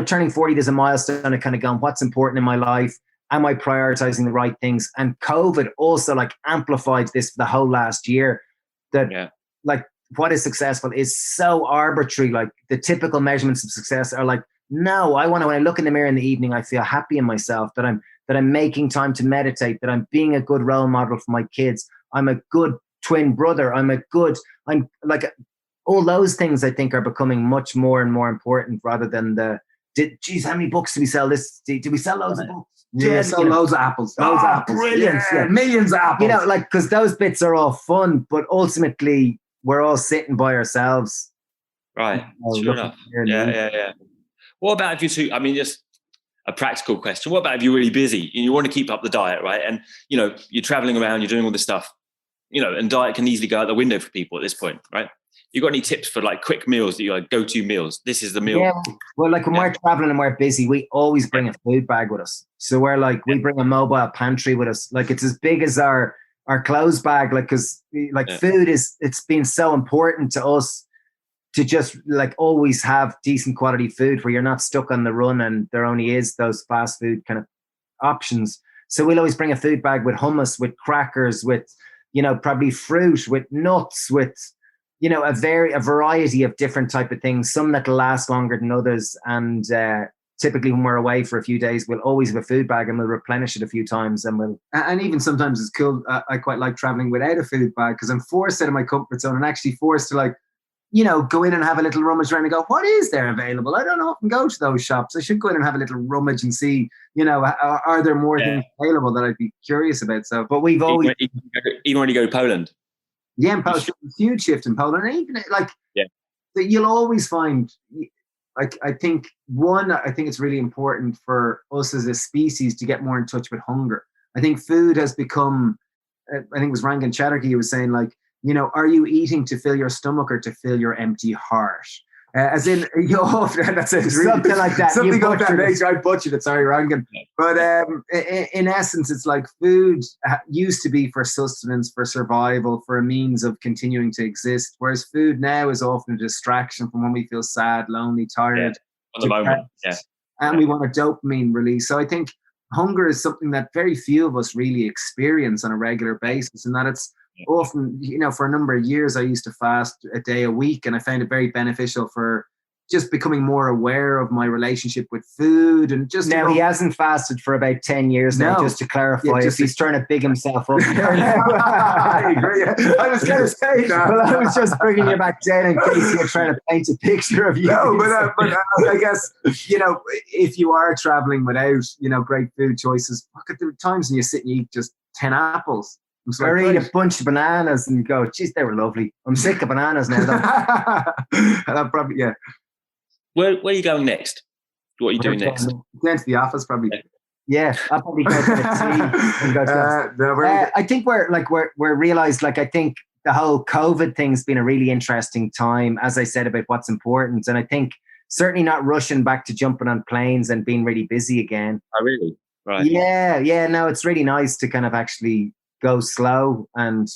turning 40, there's a milestone of kind of going, what's important in my life? Am I prioritizing the right things? And COVID also amplified this for the whole last year, that what is successful is so arbitrary. Like the typical measurements of success are no, when I look in the mirror in the evening, I feel happy in myself, that I'm making time to meditate, that I'm being a good role model for my kids. I'm a good twin brother. I'm all those things I think are becoming much more and more important rather than how many books did we sell this? Did we sell loads of books? Yeah, so loads of apples. Loads of apples. Brilliant. Yeah, millions of apples. Because those bits are all fun, but ultimately we're all sitting by ourselves. Right. Sure enough. Yeah. What about if just a practical question. What about if you're really busy and you want to keep up the diet, right? And, you're traveling around, you're doing all this stuff, and diet can easily go out the window for people at this point, right? You got any tips for quick meals that you go-to meals? This is the meal. Yeah. Well, when we're traveling and we're busy, we always bring a food bag with us. So we're we bring a mobile pantry with us. It's as big as our clothes bag, because food it's been so important to us to just always have decent quality food where you're not stuck on the run and there only is those fast food kind of options. So we'll always bring a food bag with hummus, with crackers, with, probably fruit, with nuts, with, a variety of different type of things, some that last longer than others. And typically when we're away for a few days, we'll always have a food bag and we'll replenish it a few times. And even sometimes it's cool. I quite like traveling without a food bag because I'm forced out of my comfort zone and actually forced to go in and have a little rummage around and go, what is there available? I don't often go to those shops. I should go in and have a little rummage and see, are there more things available that I'd be curious about? So, but we've always even when you go to Poland. Yeah, in Poland, a huge shift in Poland. And even you'll always find, I think it's really important for us as a species to get more in touch with hunger. I think food has become, I think it was Rangan Chatterjee who was saying, are you eating to fill your stomach or to fill your empty heart? As in, that sounds really, something like that. Something of that nature. I butchered it. Sorry, Rangan. But in essence, it's like food used to be for sustenance, for survival, for a means of continuing to exist. Whereas food now is often a distraction from when we feel sad, lonely, tired. On the moment. Yeah. And we want a dopamine release. So I think hunger is something that very few of us really experience on a regular basis, and that it's often, for a number of years, I used to fast a day a week, and I found it very beneficial for just becoming more aware of my relationship with food. And just now, he hasn't fasted for about 10 years now, just to clarify. If he's trying to big himself up there now. I agree. I was going to say that. Well, I was just bringing you back down in case you're trying to paint a picture of you. No, but I guess, if you are traveling without, great food choices, look at the times when you sit and you eat just 10 apples. Or eat a bunch of bananas and go, geez, they were lovely. I'm sick of bananas now, though. Probably, yeah. Where are you going next? What are you doing next? Going to the office, probably. Yeah, I'll probably go to the tea. I think we're realised, I think the whole COVID thing's been a really interesting time, as I said, about what's important. And I think certainly not rushing back to jumping on planes and being really busy again. Oh, really? Right. Yeah. No, it's really nice to kind of actually go slow. And,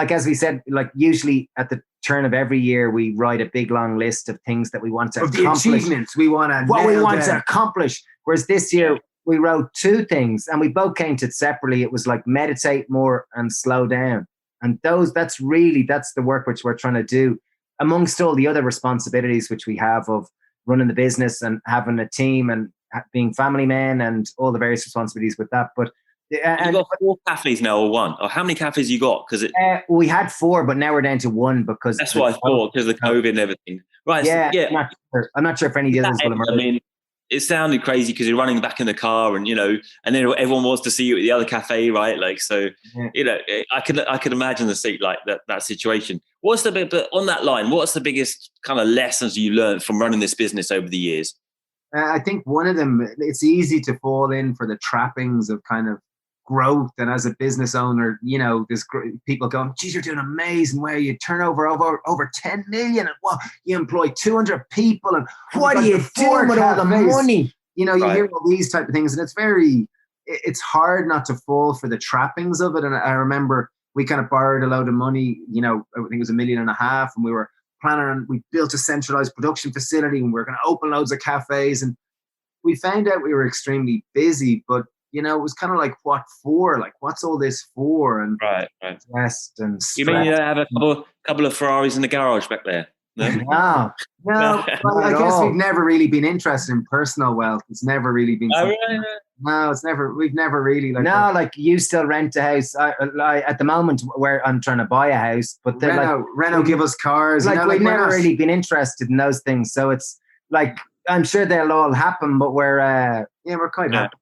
as we said, usually at the turn of every year, we write a big long list of things that we want to accomplish. The achievements we want to what we want to accomplish. Whereas this year we wrote two things and we both came to it separately. It was meditate more and slow down. And that's the work which we're trying to do amongst all the other responsibilities which we have of running the business and having a team and being family men and all the various responsibilities with that. But you got 4 cafes now, or 1? Or how many cafes you got? Because we had 4, but now we're down to 1 because that's what I thought, because of the COVID and everything. Right? Yeah. So, I'm not sure if any of the others will emerge. I mean, it sounded crazy because you're running back in the car, and and then everyone wants to see you at the other cafe, right? I could imagine the seat like that situation. But on that line, what's the biggest kind of lessons you learned from running this business over the years? I think one of them, it's easy to fall in for the trappings of kind of growth, and as a business owner, there's people going, geez, you're doing amazing, where you turn over 10 million, and you employ 200 people, and what are you doing with all the money? You hear all these type of things, and it's hard not to fall for the trappings of it. And I remember we kind of borrowed a load of money, I think it was $1.5 million, and we were planning on, we built a centralized production facility, and we were going to open loads of cafes, and we found out we were extremely busy, but it was kind of like, what for? Like, what's all this for? And right. Rest and stress. You mean you have a couple of Ferraris in the garage back there? No. No. Well, I guess we've never really been interested in personal wealth. It's never really been. Really? No, we've never really you still rent a house. I at the moment where I'm trying to buy a house, but Renault give us cars. We've never really been interested in those things. So it's I'm sure they'll all happen, but we're quite happy.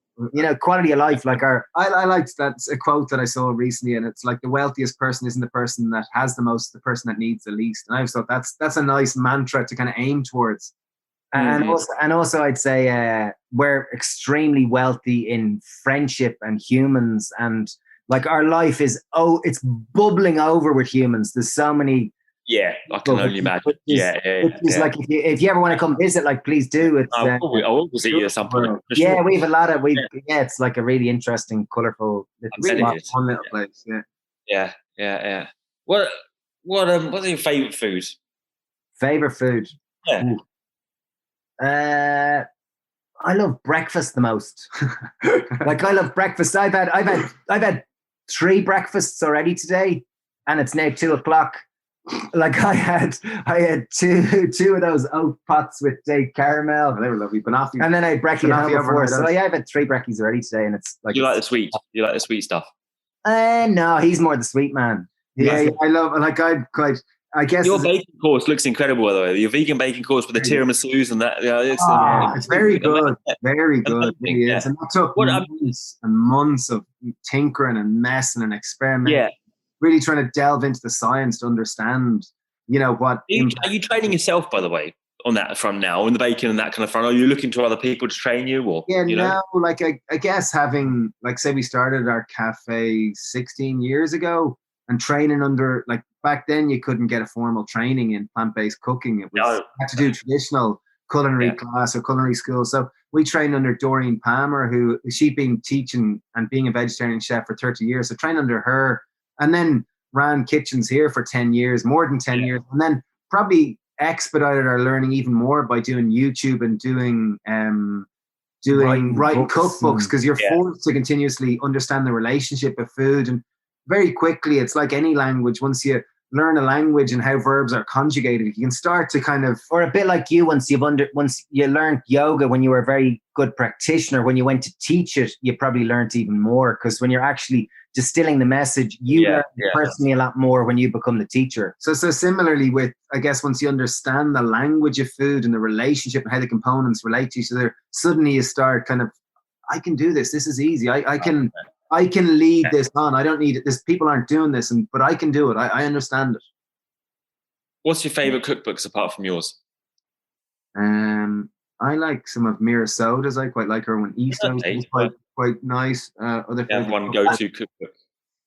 Quality of life, I liked that a quote that I saw recently, and it's like, the wealthiest person isn't the person that has the most, the person that needs the least. And I thought that's a nice mantra to kind of aim towards. And also I'd say we're extremely wealthy in friendship and humans, and our life is it's bubbling over with humans. There's so many. Yeah, I can only imagine. If you ever want to come visit, please do. I'll visit you at some point. Yeah, sure. We have a lot of. It's a really interesting, colourful, really fun little place. Yeah. What's your favourite food? Favorite food? Yeah. I love breakfast the most. I love breakfast. I've had 3 breakfasts already today, and it's now 2:00. Like I had two of those oat pots with date caramel. Oh, they were lovely. Banoffee. And then I had brekkie at home before. So overnight. I've had 3 brekkies already today, and it's like You like the sweet? You like the sweet stuff? No, he's more the sweet man. Yeah, I love. Like I guess your baking course looks incredible, by the way. Your vegan baking course with the tiramisus and that. It's very good. Very good. It really is. And that took months and months of tinkering and messing and experimenting. Yeah. Really trying to delve into the science to understand, what. Are you training yourself, by the way, on that front now, in the baking and that kind of front? Are you looking to other people to train you? Or no, like I guess having, like, say we started our cafe 16 years ago and training under, like, back then you couldn't get a formal training in plant-based cooking. It was you had to do traditional culinary class or culinary school. So we trained under Doreen Palmer, who she'd been teaching and being a vegetarian chef for 30 years. So trained under her, and then ran kitchens here for 10 years, more than 10 years. And then probably expedited our learning even more by doing YouTube and doing writing cookbooks, because you're forced to continuously understand the relationship of food. And very quickly, it's like any language. Once you learn a language and how verbs are conjugated, you can start to kind of, or a bit like you, once you learned yoga, when you were a very good practitioner, when you went to teach it, you probably learned even more, because when you're actually distilling the message, you learn personally a lot more when you become the teacher. So similarly with, I guess, once you understand the language of food and the relationship and how the components relate to each other, suddenly you start kind of, I can do this. This is easy. I can lead this on. I don't need it. People aren't doing this, but I can do it. I understand it. What's your favorite cookbooks apart from yours? I like some of Mira Soda's. I quite like her one. Easton's is quite nice. Other one go-to cookbook.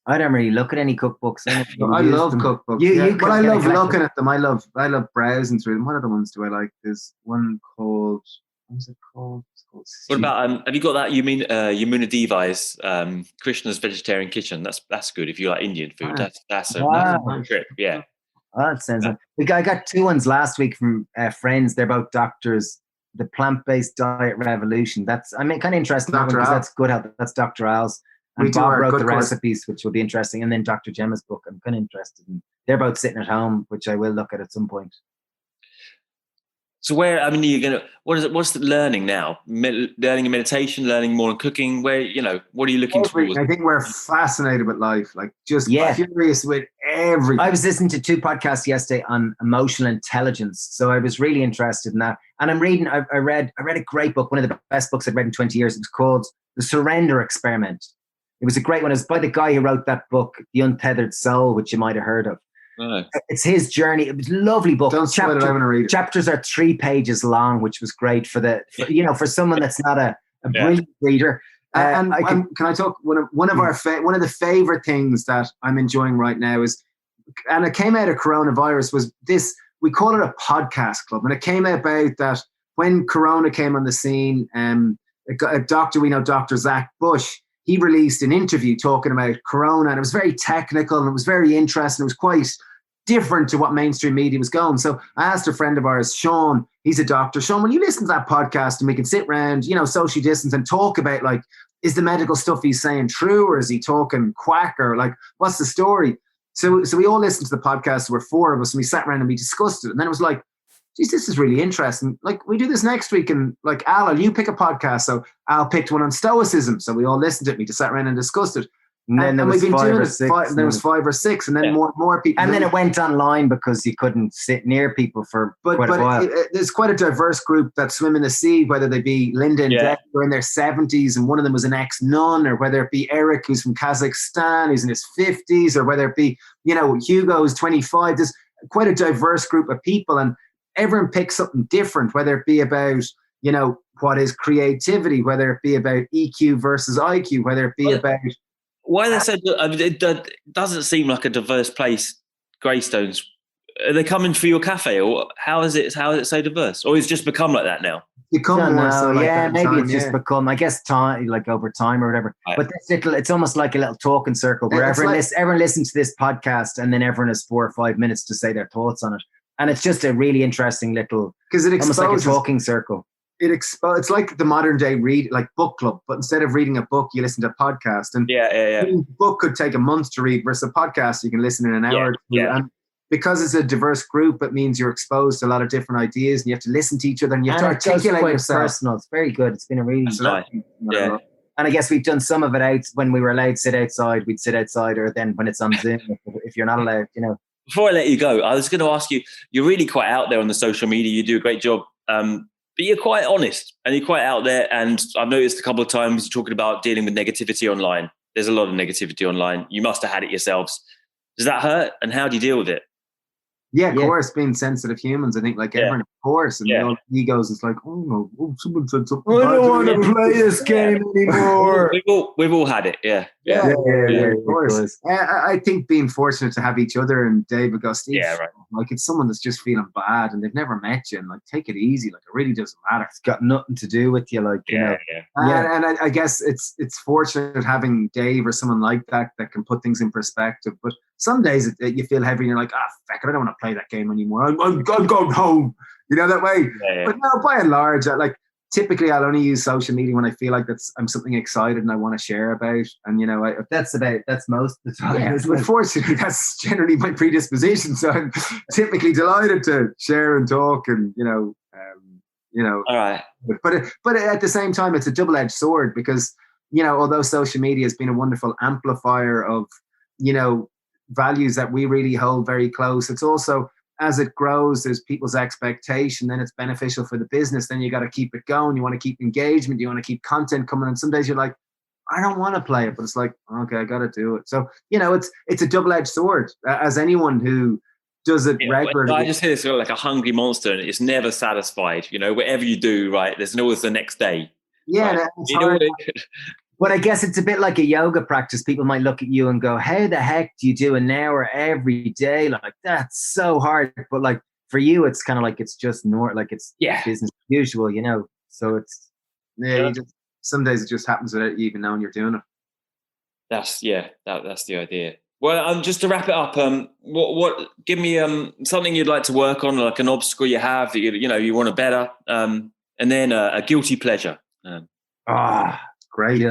I don't really look at any cookbooks. I love cookbooks. But I love looking at them. I love browsing through them. What other ones do I like? There's one called, what's it called? What about have you got that? You mean Yamuna Devi's Krishna's Vegetarian Kitchen? That's good if you like Indian food. That's a trip. Yeah. Oh, that sounds. I got 2 ones last week from friends. They're both doctors. The plant-based diet revolution. That's kind of interesting. Because that's good health. That's Dr. Al's. And Bob wrote the recipes, which will be interesting. And then Dr. Gemma's book, I'm kind of interested in. They're both sitting at home, which I will look at some point. So what's the learning now? Learning in meditation, learning more in cooking. What are you looking towards? I think we're fascinated with life, like just curious with everything. I was listening to 2 podcasts yesterday on emotional intelligence. So I was really interested in that. And I'm reading, I read a great book, one of the best books I've read in 20 years. It was called The Surrender Experiment. It was a great one. It was by the guy who wrote that book, The Untethered Soul, which you might have heard of. Right. It's his journey. It was a lovely book. Don't sweat it, I want to read it. Chapters are 3 pages long, which was great for for someone that's not a brilliant reader. Can I talk? One of the favorite things that I'm enjoying right now is, and it came out of coronavirus, was this. We call it a podcast club, and it came about that when Corona came on the scene. A doctor we know, Dr. Zach Bush, he released an interview talking about Corona, and it was very technical and it was very interesting. It was quite different to what mainstream media was going. So I asked a friend of ours, Sean, he's a doctor. Sean, when you listen to that podcast and we can sit around, social distance and talk about, like, is the medical stuff he's saying true, or is he talking quack, or like, what's the story? So we all listened to the podcast. There were 4 of us and we sat around and we discussed it. And then it was like, geez, this is really interesting. Like, we do this next week, and like, Al, you pick a podcast. So Al picked one on Stoicism. So we all listened to it. We just sat around and discussed it. And then there was 5 or 6. There was 5 or 6, and then more people. And then it went online because you couldn't sit near people for quite a while. There's quite a diverse group that swim in the sea, whether they be Linda and Deb, who are in their 70s, and one of them was an ex-nun, or whether it be Eric, who's from Kazakhstan, who's in his 50s, or whether it be, Hugo, who's 25. There's quite a diverse group of people, and everyone picks something different, whether it be about, what is creativity, whether it be about EQ versus IQ, whether it be about... Why they said it doesn't seem like a diverse place, Greystones. Are they coming for your cafe, or how is it so diverse? Or it's just become like that now? Maybe it's just become, I guess, time, like over time or whatever. Right. But it's almost like a little talking circle where everyone listens to this podcast, and then everyone has 4 or 5 minutes to say their thoughts on it. And it's just a really interesting little, because it exposes, almost like a talking circle. It's like the modern day book club, but instead of reading a book, you listen to a podcast. And a book could take a month to read versus a podcast you can listen in an hour. Yeah. And because it's a diverse group, it means you're exposed to a lot of different ideas, and you have to listen to each other, and you have to articulate yourself. Personal. It's very good. It's been a really nice. Yeah. And I guess we've done some of it out when we were allowed to sit outside. We'd sit outside, or then when it's on Zoom, if you're not allowed, you know. Before I let you go, I was going to ask you. You're really quite out there on the social media. You do a great job, but you're quite honest and you're quite out there. And I've noticed a couple of times you're talking about dealing with negativity online. There's a lot of negativity online. You must have had it yourselves. Does that hurt? And how do you deal with it? Yeah, of course, being sensitive humans, I think, like everyone, of course, and the old egos is like, oh no, someone said something. I don't want to play this game anymore. We've all had it, yeah, of course. I think being fortunate to have each other, and David goes, Steve, like it's someone that's just feeling bad and they've never met you, and like take it easy, like it really doesn't matter. It's got nothing to do with you, like you know. And I guess it's fortunate having Dave or someone like that can put things in perspective, but some days you feel heavy and you're like, fuck it, I don't want to play that game anymore. I'm going home, you know, that way. But no, by and large, typically I'll only use social media when I feel like I'm something excited and I want to share about. And, you know, that's most of the time. Yeah, unfortunately, that's generally my predisposition. So I'm typically delighted to share and talk and, you know. All right. But at the same time, it's a double-edged sword because, you know, although social media has been a wonderful amplifier of, you know, values that we really hold very close, it's also, as it grows, there's people's expectation, then it's beneficial for the business, then you got to keep it going, you want to keep engagement, you want to keep content coming, and some days you're like, I don't want to play it, but it's like, okay, I got to do it. So, you know, it's a double-edged sword, as anyone who does it regularly. I just hear it's like a hungry monster and it's never satisfied, you know, whatever you do, right, there's always the next day. Yeah, right? It's hard. But I guess it's a bit like a yoga practice. People might look at you and go, how the heck do you do an hour every day? Like, that's so hard. But like for you, it's kind of like it's just it's business as usual, you know? So it's, some days it just happens without you even knowing you're doing it. That's the idea. Well, just to wrap it up, what give me something you'd like to work on, like an obstacle you have that you want to better, and then a guilty pleasure. Great.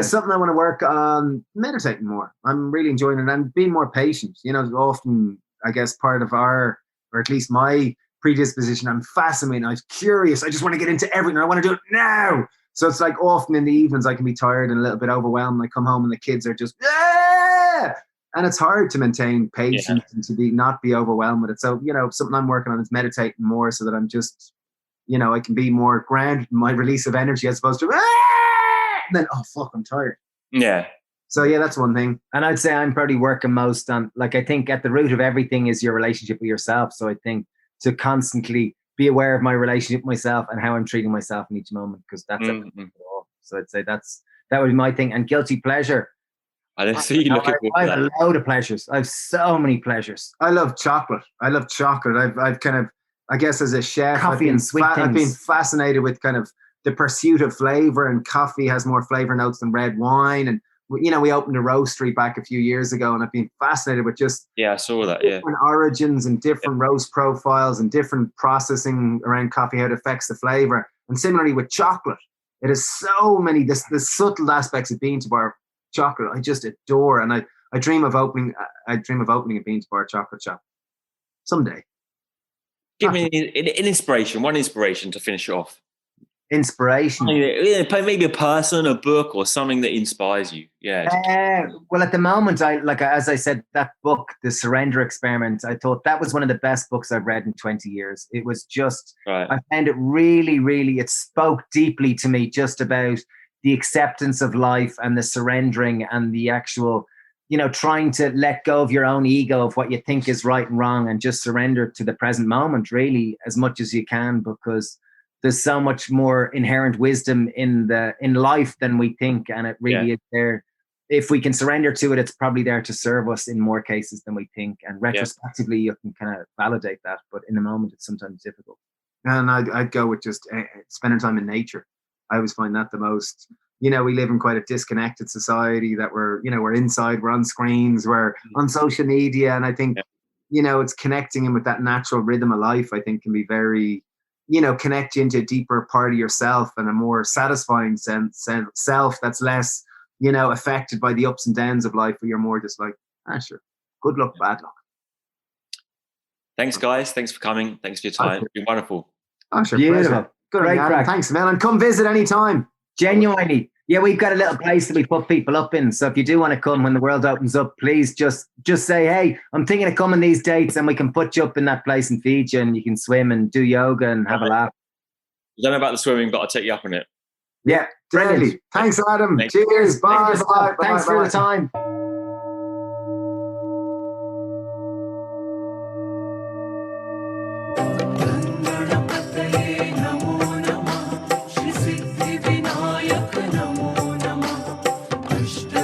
Something I want to work on, meditating more. I'm really enjoying it and being more patient. You know, often, I guess, part of or at least my predisposition, I'm fascinated, I'm curious, I just want to get into everything, I want to do it now. So it's like often in the evenings I can be tired and a little bit overwhelmed. I come home and the kids are just, and it's hard to maintain patience and to not be overwhelmed with it. So, you know, something I'm working on is meditating more so that I'm just, you know, I can be more grounded in my release of energy as opposed to, and then, I'm tired. Yeah. So, yeah, that's one thing. And I'd say I'm probably working most on, like, I think at the root of everything is your relationship with yourself. So I think to constantly be aware of my relationship with myself and how I'm treating myself in each moment, because that's everything at all. So I'd say that would be my thing. And guilty pleasure. I don't see you looking I have a load of pleasures. I have so many pleasures. I love chocolate. I've kind of, I guess as a chef, coffee and sweet things. I've been fascinated with kind of the pursuit of flavor, and coffee has more flavor notes than red wine. And, you know, we opened a roastery back a few years ago, and I've been fascinated with just I saw that, different origins and different roast profiles and different processing around coffee, how it affects the flavor. And similarly with chocolate, it has so many, the subtle aspects of bean to bar chocolate I just adore, and I dream of opening a bean to bar chocolate shop someday. Give me one inspiration to finish it off. Inspiration. Maybe a person, a book, or something that inspires you. Yeah. Well, at the moment, as I said, that book, The Surrender Experiment, I thought that was one of the best books I've read in 20 years. It was just, I found it really, really, it spoke deeply to me just about the acceptance of life and the surrendering and the actual, you know, trying to let go of your own ego of what you think is right and wrong and just surrender to the present moment really as much as you can, because there's so much more inherent wisdom in life than we think, and it really is there. If we can surrender to it, it's probably there to serve us in more cases than we think. And retrospectively, you can kind of validate that, but in the moment, it's sometimes difficult. And I'd go with just spending time in nature. I always find that the most. You know, we live in quite a disconnected society that we're inside, we're on screens, we're on social media, and I think you know, it's connecting in with that natural rhythm of life. I think can be very, you know, connect you into a deeper part of yourself and a more satisfying self that's less, you know, affected by the ups and downs of life, where you're more just like, sure, good luck, bad luck. Thanks, guys. Thanks for coming. Thanks for your time. It's been wonderful. Oh, sure. Beautiful. Pleasure. Good Great on you, crack. Adam. Thanks, man. And come visit anytime. Genuinely. Yeah, we've got a little place that we put people up in. So if you do want to come when the world opens up, please just say, hey, I'm thinking of coming these dates, and we can put you up in that place and feed you, and you can swim and do yoga and have a laugh. I don't know about the swimming, but I'll take you up on it. Yeah, Brilliant. deadly. Thanks, Adam. Thanks. Cheers. Bye. Bye. Thanks for the time. गणपतये नमो नमः श्री सिद्धि विनायक नमो नमः अष्ट